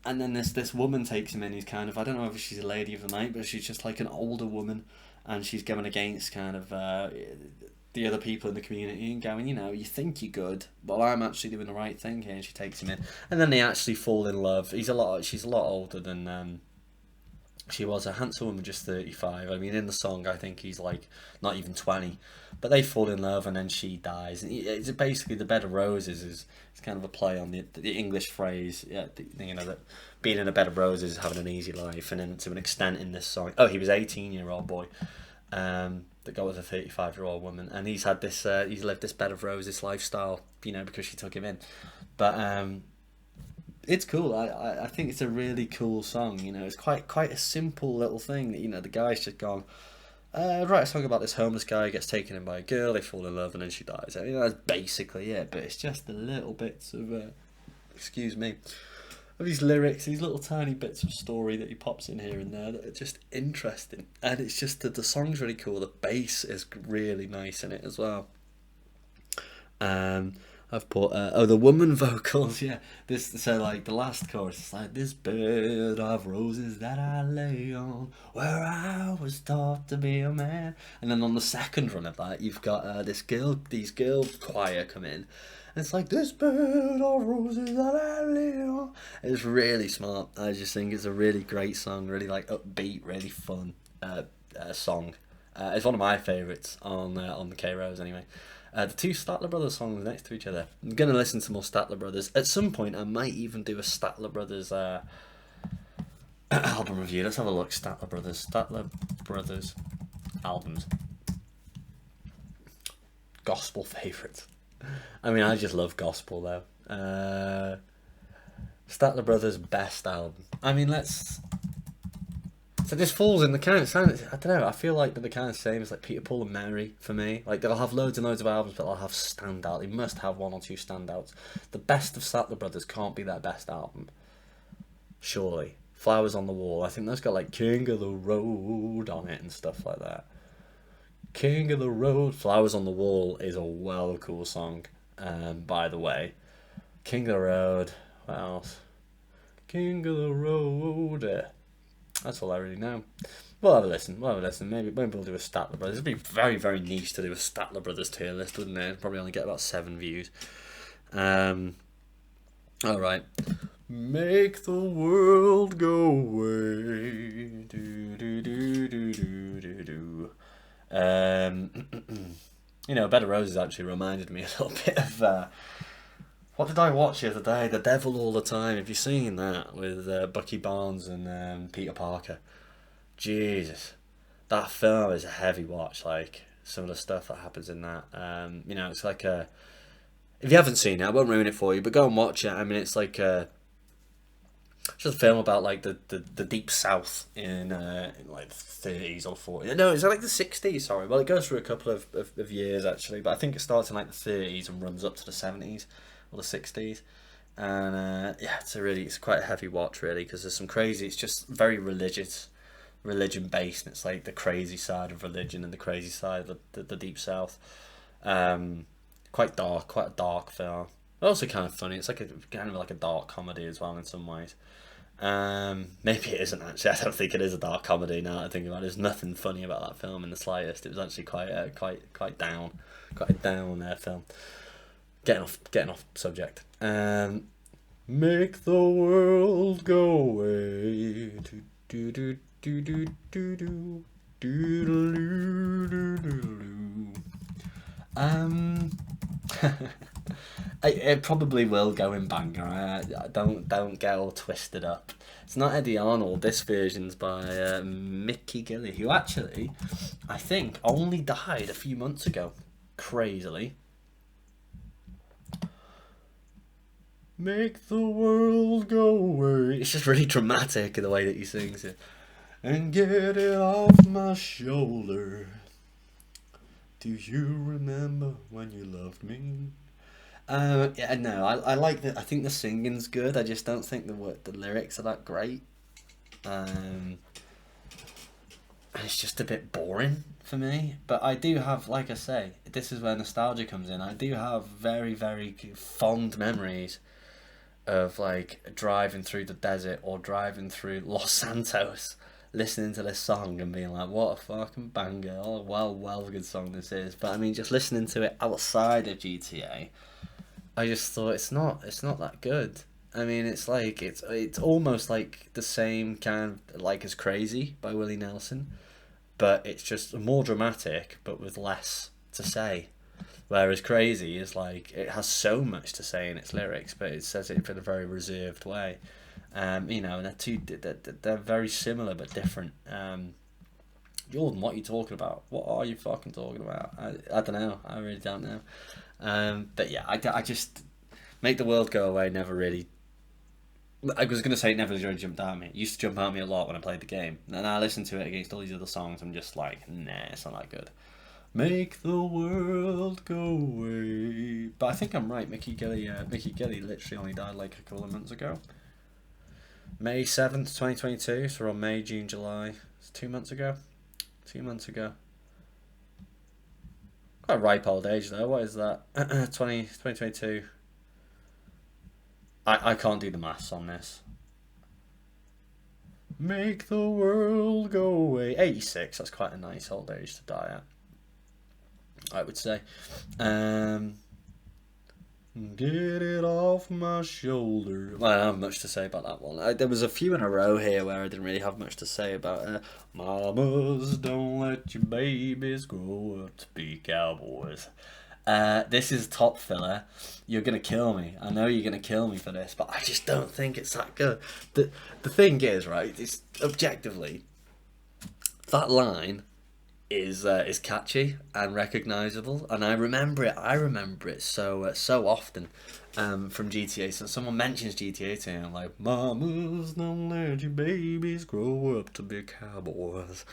S1: And then this woman takes him in. He's kind of, I don't know if she's a lady of the night, but she's just like an older woman, and she's going against kind of the other people in the community and going, you think you're good, but I'm actually doing the right thing here. And she takes him in, and then they actually fall in love. She's a lot older than She was a handsome woman, just 35. I mean, in the song, I think he's like not even 20. But they fall in love and then she dies. And it's basically the bed of roses is it's kind of a play on the English phrase, yeah, you know, that being in a bed of roses is having an easy life. And then to an extent in this song, oh, he was 18-year-old boy that got with a 35-year-old woman. And he's had this, he's lived this bed of roses lifestyle, you know, because she took him in. But it's cool. I think it's a really cool song. You know, it's quite a simple little thing. You know, the guy's just gone, write a song about this homeless guy who gets taken in by a girl, they fall in love, and then she dies. I mean, that's basically it. But it's just the little bits of, excuse me, of these lyrics, these little tiny bits of story that he pops in here and there that are just interesting. And it's just that the song's really cool. The bass is really nice in it as well. I've put the woman vocals, yeah. So like the last chorus is like, this bed of roses that I lay on, where I was taught to be a man. And then on the second run of that, you've got these girl choir come in, and it's like, this bed of roses that I lay on. It's really smart. I just think it's a really great song, really like upbeat, really fun song. It's one of my favourites on the K-Rose anyway. The two Statler Brothers songs next to each other. I'm going to listen to more Statler Brothers. At some point, I might even do a Statler Brothers album review. Let's have a look. Statler Brothers albums. Gospel favourites. I mean, I just love gospel, though. Statler Brothers best album. I mean, So this falls in the kind of sound. I don't know. I feel like they're the kind of same as like Peter, Paul, and Mary for me. Like they'll have loads and loads of albums, but they'll have standout. They must have one or two standouts. The best of Statler Brothers can't be their best album, surely. Flowers on the Wall. I think that's got like King of the Road on it and stuff like that. King of the Road. Flowers on the Wall is a well cool song. By the way, King of the Road. What else? King of the Road. That's all I really know. We'll have a listen. Maybe we'll do a Statler Brothers. It'd be very, very niche to do a Statler Brothers tier list, wouldn't it? Probably only get about 7 views. Alright. Make the world go away. Do, do, do, do, do, do, do. You know, Bed of Roses actually reminded me a little bit of... what did I watch the other day? The Devil All the Time. Have you seen that with Bucky Barnes and Peter Parker? Jesus, that film is a heavy watch. Like some of the stuff that happens in that. You know, it's like a. If you haven't seen it, I won't ruin it for you, but go and watch it. I mean, it's like it's just a film about like the deep south in like the 30s or 40s. No, it's like the 60s. Sorry, well, it goes through a couple of years actually, but I think it starts in like the 30s and runs up to the 70s. Or the 60s, and yeah, it's quite a heavy watch really, because there's some crazy. It's just very religion based. And it's like the crazy side of religion and the crazy side of the deep south. Quite a dark film. But also kind of funny. It's like kind of like a dark comedy as well in some ways. Maybe it isn't actually. I don't think it is a dark comedy now that I think about it. There's nothing funny about that film in the slightest. It was actually quite a down film. Getting off subject. Make the world go away. Do do do do do do do do do. It probably will go in banger. Don't get all twisted up. It's not Eddie Arnold. This version's by Mickey Gilley, who actually, I think, only died a few months ago. Crazily. Make the world go away. It's just really dramatic in the way that he sings it. And get it off my shoulder. Do you remember when you loved me? Yeah, no, I like that. I think the singing's good. I just don't think the lyrics are that great. It's just a bit boring for me. But I do have, like I say, this is where nostalgia comes in. I do have very, very fond memories of like driving through the desert or driving through Los Santos, listening to this song and being like, what a fucking banger. Oh, well good song this is. But I mean, just listening to it outside of GTA, I just thought it's not that good. I mean, it's like it's almost like the same kind of like as Crazy by Willie Nelson, but it's just more dramatic, but with less to say. Whereas Crazy is like it has so much to say in its lyrics, but it says it in a very reserved way. You know, and they're very similar but different. Jordan, what are you talking about? What are you fucking talking about? I don't know. I really don't know. But yeah, I just Make the World Go Away never really. I was going to say it never really jumped out at me. It used to jump out at me a lot when I played the game. And I listen to it against all these other songs. I'm just like, nah, it's not that good. Make the world go away. But I think I'm right. Mickey Gilley literally only died like a couple of months ago. May 7th, 2022. So we're on May, June, July. It's 2 months ago. 2 months ago. Quite a ripe old age though. What is that? 2022. I can't do the maths on this. Make the world go away. 86. That's quite a nice old age to die at, I would say. Get it off my shoulder. Well, I don't have much to say about that one. There was a few in a row here where I didn't really have much to say about. Mamas, don't let your babies grow up to be cowboys. This is top filler. You're gonna kill me. I know you're gonna kill me for this, but I just don't think it's that good. The thing is, right? It's objectively that line is catchy and recognisable, and I remember it so often from GTA. So someone mentions GTA to me, I'm like, "Mamas, don't let your babies grow up to be cowboys,"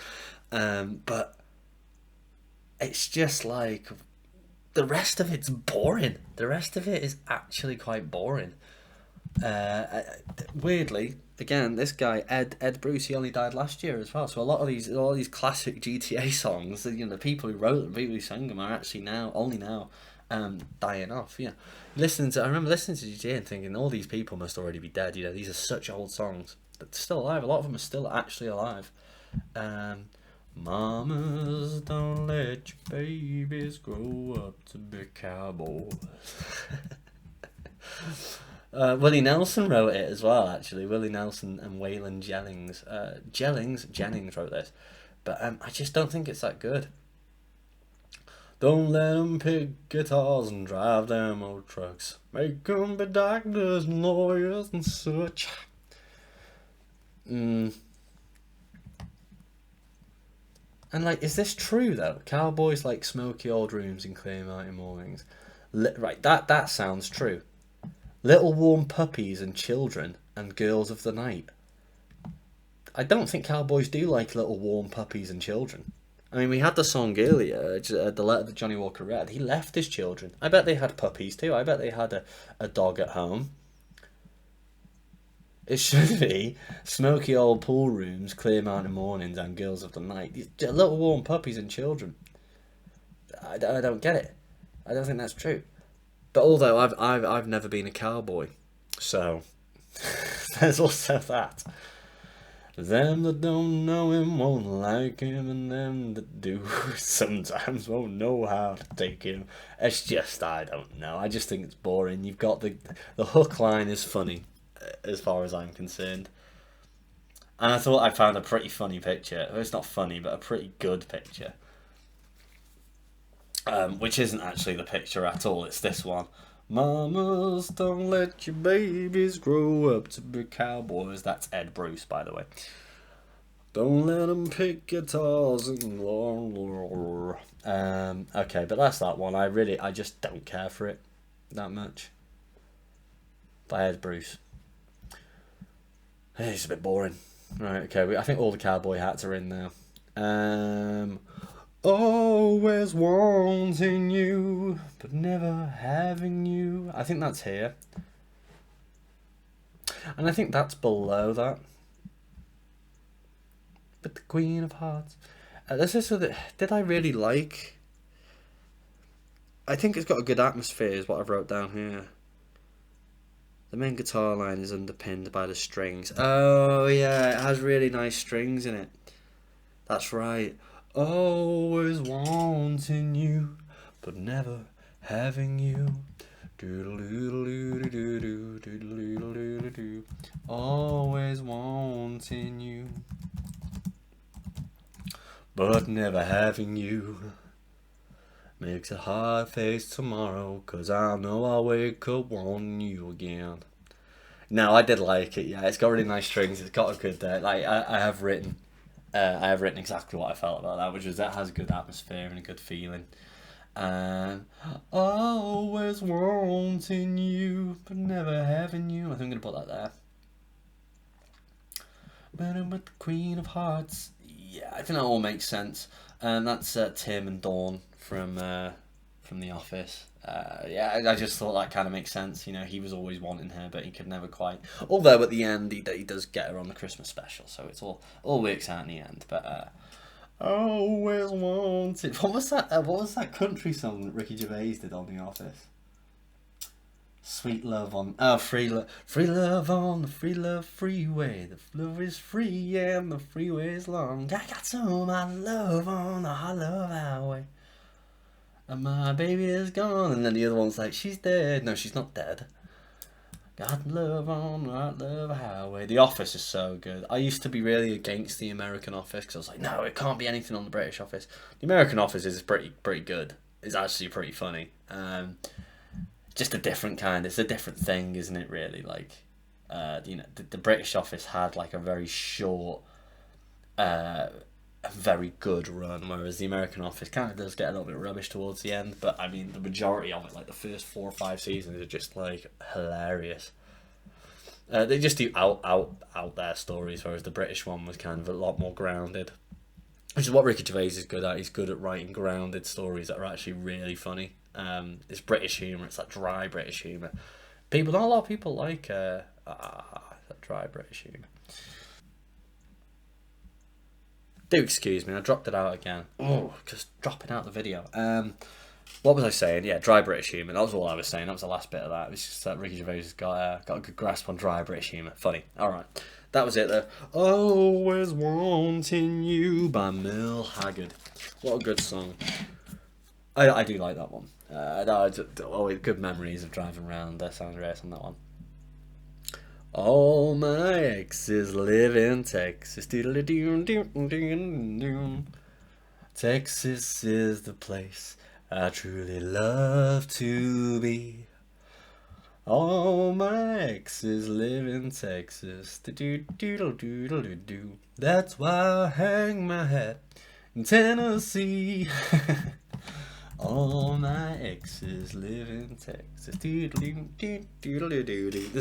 S1: but it's just like the rest of it's boring. The rest of it is actually quite boring. Weirdly, again, this guy Ed Bruce, he only died last year as well. So a lot of these classic GTA songs, you know, the people who wrote them, people who sang them, are actually only now dying off. Yeah, I remember listening to GTA and thinking all these people must already be dead. You know, these are such old songs, but still alive. A lot of them are still actually alive. Mamas, don't let your babies grow up to be cowboys. Willie Nelson wrote it as well, actually. Willie Nelson and Waylon Jennings wrote this. But I just don't think it's that good. Don't let them pick guitars and drive them old trucks. Make them be doctors and lawyers and such. And like, is this true though? Cowboys like smoky old rooms and clear mountain mornings. Right, that sounds true. Little warm puppies and children and girls of the night. I don't think cowboys do like little warm puppies and children. I mean, we had the song earlier, the letter that Johnny Walker read. He left his children. I bet they had puppies too. I bet they had a dog at home. It should be smoky old pool rooms, clear mountain mornings, and girls of the night. These little warm puppies and children. I don't get it. I don't think that's true. But although I've never been a cowboy, so there's also that. Them that don't know him won't like him, and them that do sometimes won't know how to take him. It's just, I don't know. I just think it's boring. You've got the hook line is funny, as far as I'm concerned. And I thought I found a pretty funny picture. Well, it's not funny, but a pretty good picture. Which isn't actually the picture at all. It's this one. Mamas, don't let your babies grow up to be cowboys. That's Ed Bruce, by the way. Don't let them pick guitars and okay, but that's that one. I just don't care for it that much. By Ed Bruce. It's a bit boring. Right, okay, I think all the cowboy hats are in now. Always wanting you, but never having you. I think that's here. And I think that's below that. But the Queen of Hearts. Did I really like? I think it's got a good atmosphere is what I've wrote down here. The main guitar line is underpinned by the strings. Oh yeah, it has really nice strings in it. That's right. Always wanting you, but never having you. Always wanting you, but never having you. Makes it hard face tomorrow, 'cause I know I'll wake up wanting you again. No, I did like it. Yeah, it's got really nice strings. It's got a good I have written exactly what I felt about that, which is that has good atmosphere and a good feeling. And always wanting you, but never having you. I think I'm gonna put that there. But I'm with the Queen of Hearts. Yeah, I think that all makes sense. And that's Tim and Dawn from The Office. Yeah, I just thought that kind of makes sense. You know, he was always wanting her, but he could never quite. Although at the end, he does get her on the Christmas special, so it's all works out in the end. But always wanted. What was that? What was that country song that Ricky Gervais did on The Office? Sweet love on free love on the free love freeway. The love is free and the freeway is long. I got so much love on the hot love highway. And my baby is gone. And then the other one's like, she's dead. No, she's not dead. Got love on the hot love highway. The Office is so good. I used to be really against the American Office because I was like, no, it can't be anything on the British Office. The American Office is pretty good. It's actually pretty funny. Just a different kind. It's a different thing, isn't it? Really, like, you know, the British Office had like a very short, a very good run, whereas the American Office kind of does get a little bit rubbish towards the end. But I mean, the majority of it, like the first 4 or 5 seasons, are just like hilarious. They just do out there stories, whereas the British one was kind of a lot more grounded, which is what Ricky Gervais is good at. He's good at writing grounded stories that are actually really funny. It's British humour. It's that dry British humour. Not a lot of people like that dry British humour. Do excuse me, I dropped it out again. Oh, just dropping out the video. What was I saying? Yeah, dry British humour. That was all I was saying. That was the last bit of that. It was just that Ricky Gervais has got a good grasp on dry British humour. Funny. All right, that was it though. Always Wanting You by Merle Haggard. What a good song. I do like that one. Always good memories of driving around San Andreas on that one. All my exes live in Texas. Texas is the place I truly love to be. All my exes live in Texas. That's why I hang my hat in Tennessee. All my exes live in Texas. There's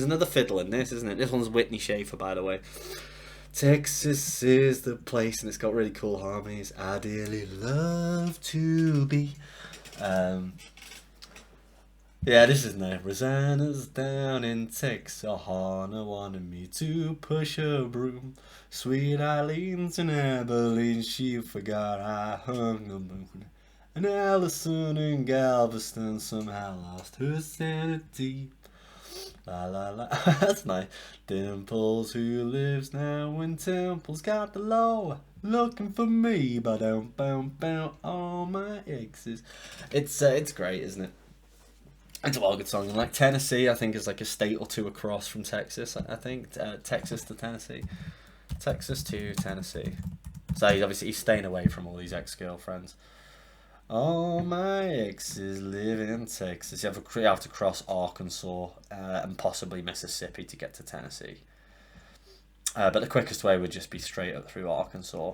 S1: another fiddle in this, isn't it? This one's Whitney Schaefer, by the way. Texas is the place, and it's got really cool harmonies. I dearly love to be. Yeah, this is nice. Rosanna's down in Texas. Hannah wanted me to push a broom. Sweet Eileen's in Abilene. She forgot I hung the moon. And Allison in Galveston somehow lost her sanity. La la la. That's nice. Dimples, who lives now in Temple's got the law looking for me. Ba-dum bum bum. All my exes. It's great, isn't it? It's a well good song. And like Tennessee, I think is like a state or two across from Texas. I think Texas to Tennessee, Texas to Tennessee. So he's staying away from all these ex-girlfriends. All my exes live in Texas. You have to cross Arkansas and possibly Mississippi to get to Tennessee. But the quickest way would just be straight up through Arkansas.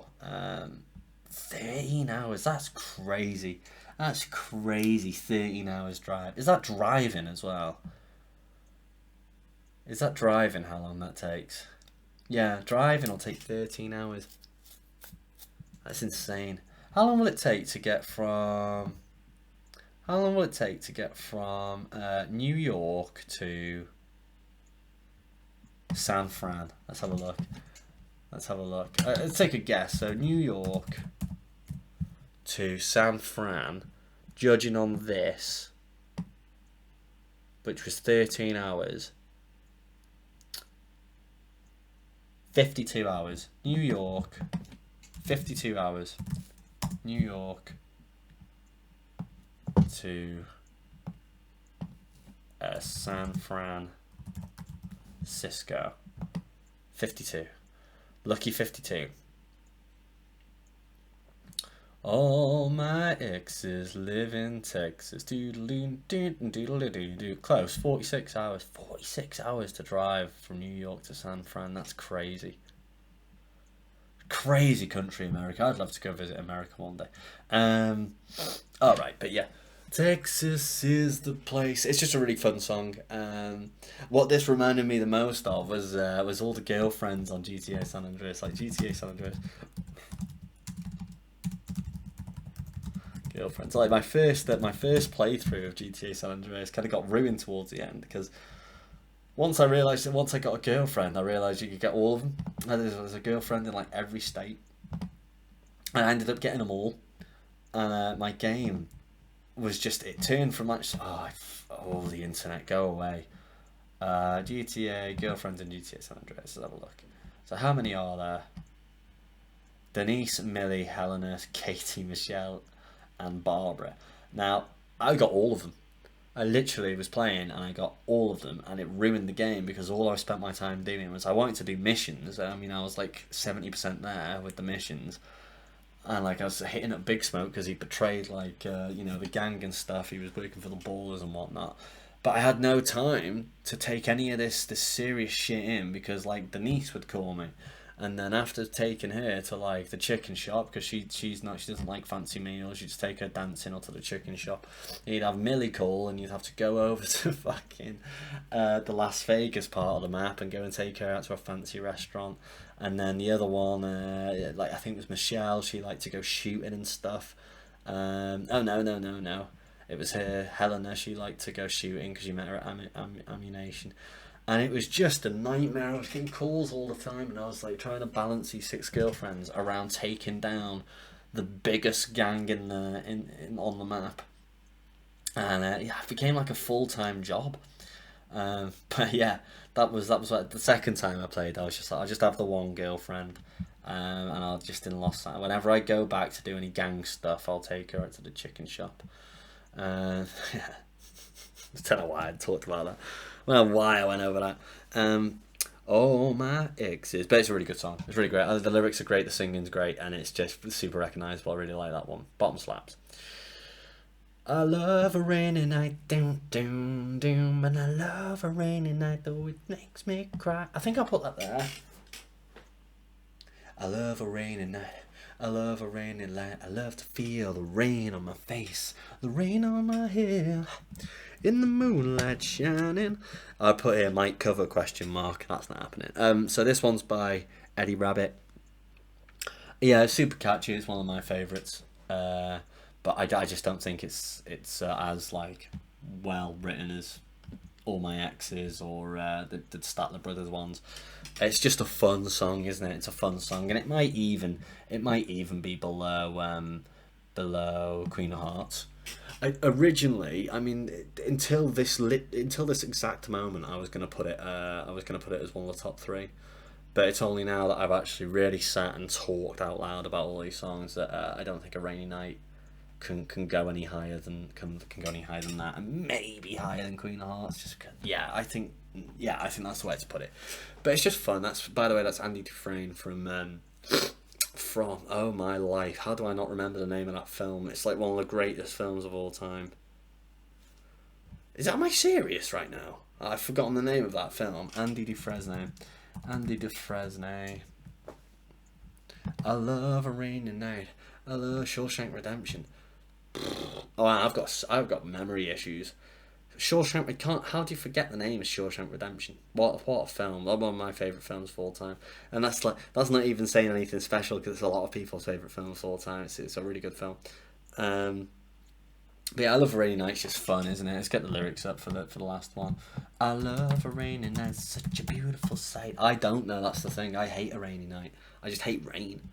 S1: 13 hours. That's crazy. That's crazy. 13 hours drive. Is that driving as well? Is that driving how long that takes? Yeah, driving will take 13 hours. That's insane. How long will it take to get from New York to San Fran? Let's have a look. Let's take a guess. So New York to San Fran, judging on this, which was 13 hours, 52 hours. New York, 52 hours. New York to San Francisco. 52. Lucky 52. All my exes live in Texas. Doodle-doo-doo-doo-doo-doo-doo. Close. 46 hours. 46 hours to drive from New York to San Fran. That's crazy. Crazy country, America. I'd love to go visit America one day. Alright, but yeah. Texas is the place. It's just a really fun song. What this reminded me the most of was all the girlfriends on GTA San Andreas. Like GTA San Andreas. Girlfriends. Like my first playthrough of GTA San Andreas kind of got ruined towards the end because once I got a girlfriend, I realised you could get all of them. And there was a girlfriend in like every state, and I ended up getting them all. And my game was it turned from like the internet, go away. GTA girlfriends in GTA San Andreas. Let's have a look. So how many are there? Denise, Millie, Helena, Katie, Michelle, and Barbara. Now, I got all of them. I literally was playing and I got all of them, and it ruined the game because all I spent my time doing was I wanted to do missions. I mean, I was like 70% there with the missions, and like I was hitting up Big Smoke because he betrayed like the gang and stuff. He was working for the Ballers and whatnot. But I had no time to take any of this serious shit in because like Denise would call me. And then after taking her to like the chicken shop, because she doesn't like fancy meals, you just take her dancing or to the chicken shop. You'd have Millie call, and you'd have to go over to fucking the Las Vegas part of the map and go and take her out to a fancy restaurant. And then the other one, like I think it was Michelle, she liked to go shooting and stuff. No. It was her, Helena, she liked to go shooting because you met her at ammunition. And it was just a nightmare. I was getting calls all the time, and I was like trying to balance these 6 girlfriends around taking down the biggest gang on the map. And it became like a full-time job. But yeah, that was like the second time I played. I was just like, I just have the one girlfriend, and I just in Los Angeles. Whenever I go back to do any gang stuff, I'll take her out to the chicken shop. Yeah. I don't know why I talked about that. Well, why I went over that. Oh my exes, but it's a really good song. It's really great. The lyrics are great, the singing's great, and it's just super recognisable. I really like that one. Bottom slaps. I love a rainy night, doom doom doom, and I love a rainy night though it makes me cry. I think I'll put that there. I love a rainy night. I love a rainy night. I love to feel the rain on my face, the rain on my hair. In the moonlight shining. I put here might cover ? That's not happening. So this one's by Eddie Rabbit. Yeah, it's super catchy. It's one of my favourites. But I just don't think it's as like well written as All My Exes or the Statler Brothers ones. It's just a fun song, isn't it? It's a fun song, and it might even be below Queen of Hearts. Originally, I mean, until this exact moment, I was gonna put it as one of the top 3, but it's only now that I've actually really sat and talked out loud about all these songs that I don't think A Rainy Night can go any higher than that, and maybe higher than Queen of Hearts. Just I think that's the way to put it. But it's just fun. By the way, that's Andy Dufresne from Oh My Life. How do I not remember the name of that film? It's like one of the greatest films of all time. Am I serious right now? I've forgotten the name of that film. Andy Dufresne. I love a rainy night. I love Shawshank Redemption. Oh, I've got memory issues. Shawshank. How do you forget the name of Shawshank Redemption? What a film! One of my favourite films of all time, and that's not even saying anything special because it's a lot of people's favourite films of all time. It's a really good film. But yeah, I love a rainy night. It's just fun, isn't it? Let's get the lyrics up for the last one. I love a rainy night. It's such a beautiful sight. I don't know. That's the thing. I hate a rainy night. I just hate rain.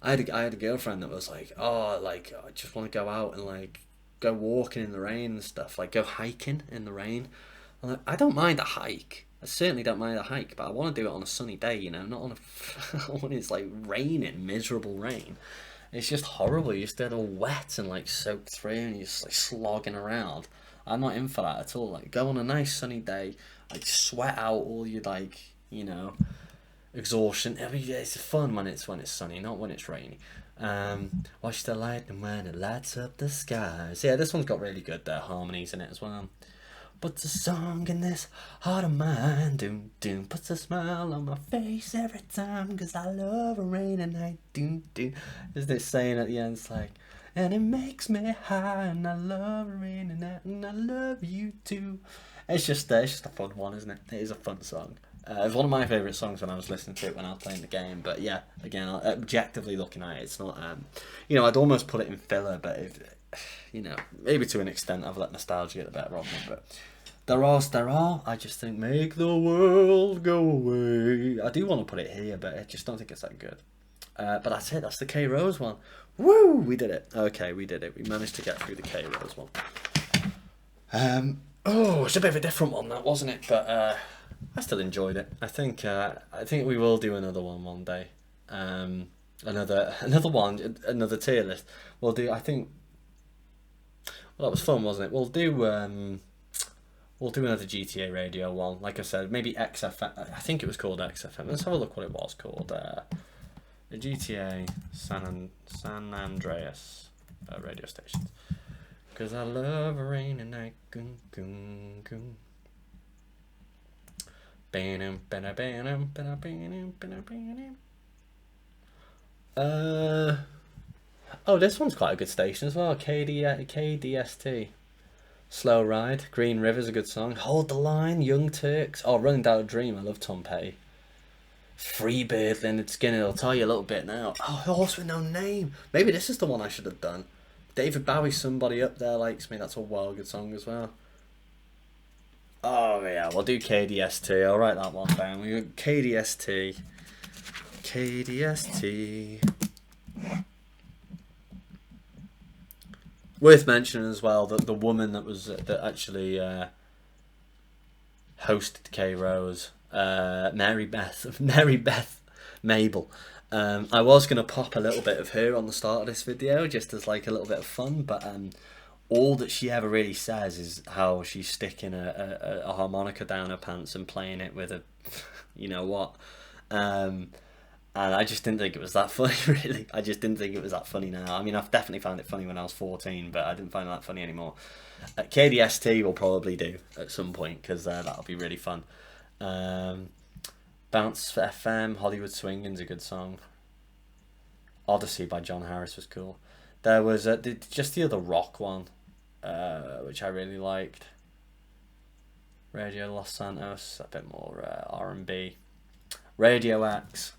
S1: I had a girlfriend that was like, oh, like I just want to go out and like go walking in the rain and stuff, like go hiking in the rain. I'm like, I don't mind a hike. I certainly don't mind a hike, but I want to do it on a sunny day, not on when it's like raining, miserable rain. It's just horrible. You're just all wet and like soaked through, and you're just like slogging around. I'm not in for that at all. Like, go on a nice sunny day, like sweat out all your like, you know, exhaustion. I mean, it's fun when it's sunny, not when it's rainy. Watch the lightning when it lights up the skies. Yeah, this one's got really good harmonies in it as well. Puts a song in this heart of mine, doom doom. Puts a smile on my face every time, 'cause I love a rainy night, doom doom. Is this saying at the end? It's like, and it makes me high, and I love a rainy night, and I love you too. It's just a fun one, isn't it? It is a fun song. It was one of my favourite songs when I was listening to it when I was playing the game. But yeah, again, objectively looking at it, it's not. You know, I'd almost put it in filler, but if, you know, maybe to an extent, I've let nostalgia get the better of me. But there are. I just think make the world go away. I do want to put it here, but I just don't think it's that good. But that's it. That's the K Rose one. Woo! We did it. Okay, we did it. We managed to get through the K Rose one. Oh, it's a bit of a different one, that, wasn't it? But I still enjoyed it. I think we will do another one day. Another one, another tier list. We'll do. I think. Well, that was fun, wasn't it? We'll do another GTA Radio one. Like I said, maybe XFM. I think it was called XFM. Let's have a look what it was called. The GTA San Andreas radio stations. 'Cause I love a rainy night. Goom, goom, goom. Oh, this one's quite a good station as well. KDST. Slow Ride. Green River's a good song. Hold the Line. Young Turks. Oh, Running Down a Dream. I love Tom Petty. Freebird, Leonard Skinner. I'll tell you a little bit now. Oh, Horse with No Name. Maybe this is the one I should have done. David Bowie, Somebody Up There Likes Me. That's a wild good song as well. Oh yeah, we'll do KDST. I'll write that one down. We got KDST. KDST. Worth mentioning as well that the woman that actually hosted K Rose, Mary Beth Mabel. I was gonna pop a little bit of her on the start of this video just as like a little bit of fun, but all that she ever really says is how she's sticking a harmonica down her pants and playing it with a, you know what, and I just didn't think it was that funny, really. I just didn't think it was that funny now. I mean, I've definitely found it funny when I was 14, but I didn't find it that funny anymore. KDST will probably do at some point, because that'll be really fun. Bounce FM, Hollywood Swinging's a good song. Odyssey by John Harris was cool. There was just the other rock one, which I really liked. Radio Los Santos, a bit more R&B. Radio X,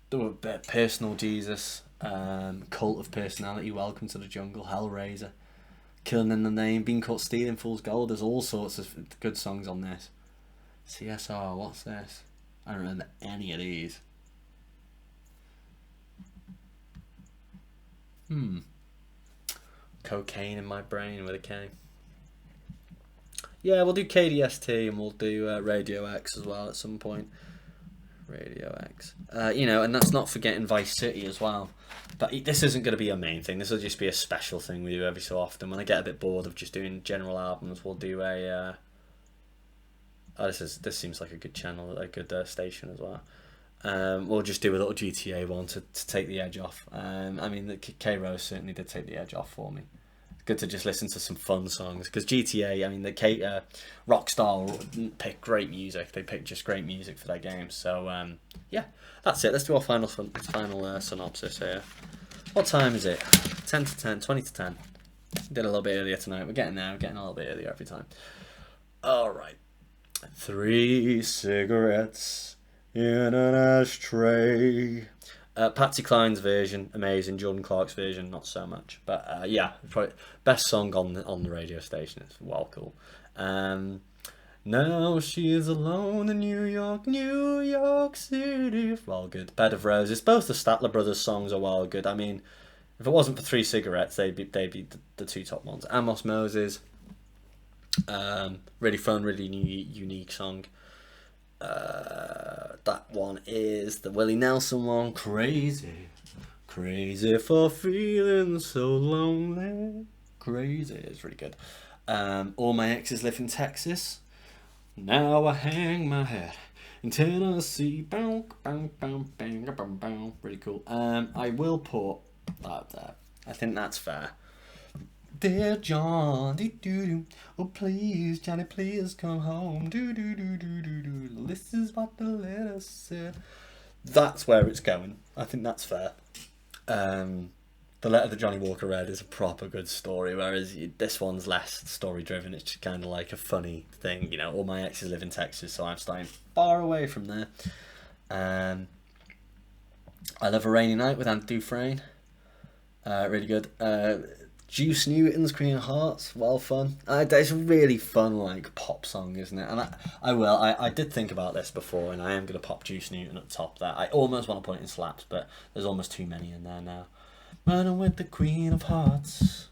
S1: Personal Jesus, Cult of Personality, Welcome to the Jungle, Hellraiser, Killing in the Name, Being Caught Stealing Fool's Gold. There's all sorts of good songs on this. CSR, what's this? I don't remember any of these. Cocaine in My Brain with a K. Yeah, we'll do KDST and we'll do Radio X as well at some point. Radio X. You know, and that's not forgetting Vice City as well. But this isn't going to be a main thing. This will just be a special thing we do every so often. When I get a bit bored of just doing general albums, we'll do a... this seems like a good channel, a good station as well. We'll just do a little GTA one to take the edge off. I mean, the K Rose certainly did take the edge off for me. It's good to just listen to some fun songs, because GTA, I mean, the Rockstar pick great music. They pick just great music for their games. So yeah, that's it. Let's do our final synopsis here. What time is it? 10 to 10, 20 to 10. Did a little bit earlier tonight. We're getting there. We're getting a little bit earlier every time. All right. 3 cigarettes in an ashtray. Patsy Cline's version, amazing. Jordan Clark's version, not so much. But yeah, probably best song on the radio station. It's well cool. Now she is alone in New York City. Well good. Bed of Roses. Both the Statler Brothers songs are well good. I mean, if it wasn't for 3 cigarettes, they'd be the 2 top ones. Amos Moses. Really fun, really unique song. That one is the Willie Nelson one, Crazy for feeling so lonely. Crazy, it's really good. All My Exes Live in Texas. Now I hang my head in Tennessee. Bow, bow, bow, bang, bow, bow. Really cool. I will put that there. I think that's fair. Dear John, doo-doo-doo. Oh please, Johnny, please come home. Doo-doo-doo-doo-doo-doo. This is what the letter said. That's where it's going. I think that's fair. The letter that Johnny Walker read is a proper good story, whereas this one's less story driven. It's just kind of like a funny thing, you know. All my exes live in Texas, so I'm staying far away from there. I Love a Rainy Night with Aunt Dufresne. Really good. Juice Newton's Green Hearts, well fun. It's a really fun like pop song, isn't it? And I did think about this before, and I am going to pop Juice Newton at the top there. I almost want to put it in slaps, but there's almost too many in there now. Running with the Queen of Hearts.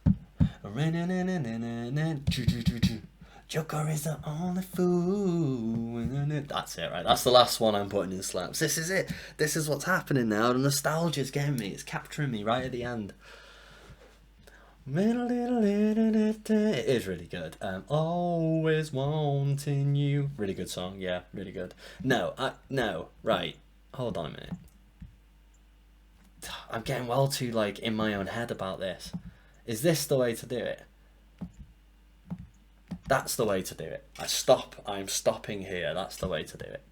S1: Joker is the only fool. That's it, right? That's the last one I'm putting in slaps. This is it. This is what's happening now. The nostalgia's getting me. It's capturing me right at the end. It is really good. Always wanting you. Really good song. Yeah, really good. No, right. Hold on a minute. I'm getting well too like in my own head about this. Is this the way to do it? That's the way to do it. I'm stopping here. That's the way to do it.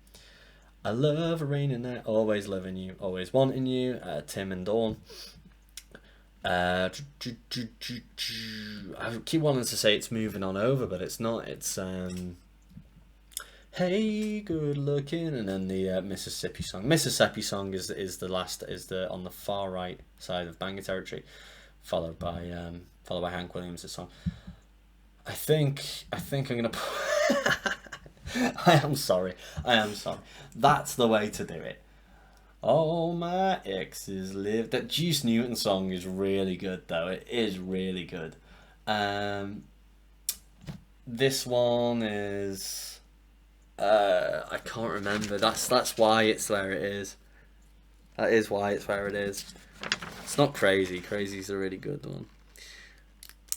S1: I love a rainy night, always loving you, always wanting you. Tim and Dawn. I keep wanting to say It's Moving On Over, but it's not. It's Hey, Good Lookin, and then the Mississippi song. Mississippi song is the on the far right side of banger territory, followed by Hank Williams' song. I think I'm gonna. I am sorry. That's the way to do it. All my exes live. That Juice Newton song is really good, though. It is really good. This one is. I can't remember. That's why it's where it is. That is why it's where it is. It's not Crazy. Crazy's a really good one.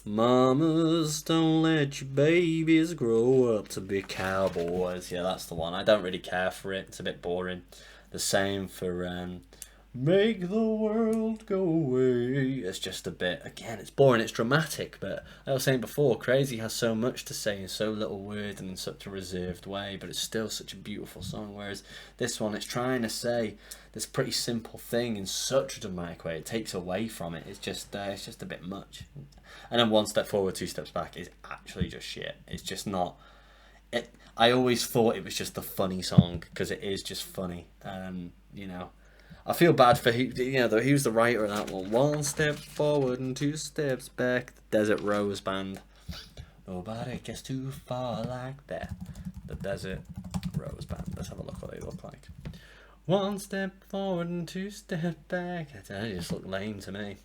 S1: Mamas, don't let your babies grow up to be cowboys. Yeah, that's the one. I don't really care for it. It's a bit boring. The same for Make the World Go Away. It's just a bit, again, it's boring, it's dramatic, but I was saying before, Crazy has so much to say in so little words and in such a reserved way, but it's still such a beautiful song, whereas this one, it's trying to say this pretty simple thing in such a dramatic way. It takes away from it. It's just a bit much. And then One Step Forward, Two Steps Back is actually just shit. It's just not... I always thought it was just a funny song, because it is just funny, you know. I feel bad for he was the writer of that one. One step forward and two steps back. The Desert Rose Band. Nobody gets too far like that. The Desert Rose Band. Let's have a look what they look like. One step forward and two steps back. They just look lame to me.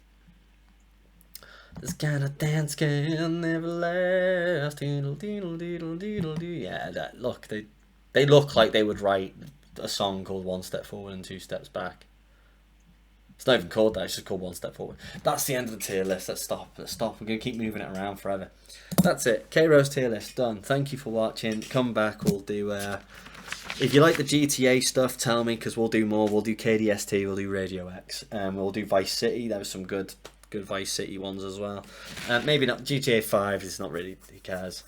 S1: This kind of dance can never last. Deedle, deedle, deedle, deedle, deedle. Yeah, look, they look like they would write a song called One Step Forward and Two Steps Back. It's not even called that, it's just called One Step Forward. That's the end of the tier list. Let's stop. We're going to keep moving it around forever. That's it. K-Rose tier list done. Thank you for watching. Come back, we'll do... if you like the GTA stuff, tell me, because we'll do more. We'll do KDST, we'll do Radio X. We'll do Vice City. There was some good Vice City ones as well. Maybe not. GTA 5 is not really... Who cares?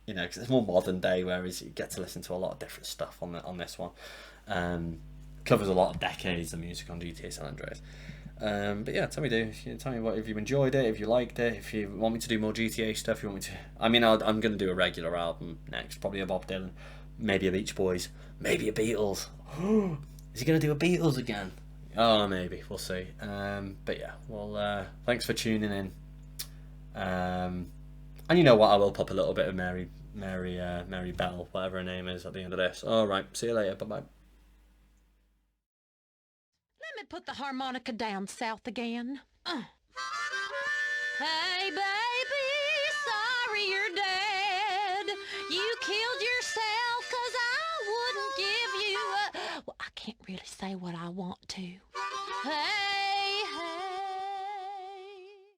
S1: You know, because it's more modern day, whereas you get to listen to a lot of different stuff on this one. Covers a lot of decades of music on GTA San Andreas. But yeah, tell me if you enjoyed it, if you liked it, if you want me to do more GTA stuff, you want me to... I mean, I'm going to do a regular album next, probably a Bob Dylan, maybe a Beach Boys, maybe a Beatles. Is he going to do a Beatles again? Oh, maybe, we'll see. But yeah, well, thanks for tuning in. And you know what, I will pop a little bit of Mary Bell, whatever her name is, at the end of this. Alright, see you later, bye-bye.
S3: Let me put the harmonica down south again. Hey, baby, sorry you're dead. You killed yourself 'cause I wouldn't give you a... Well, I can't really say what I want to. Hey,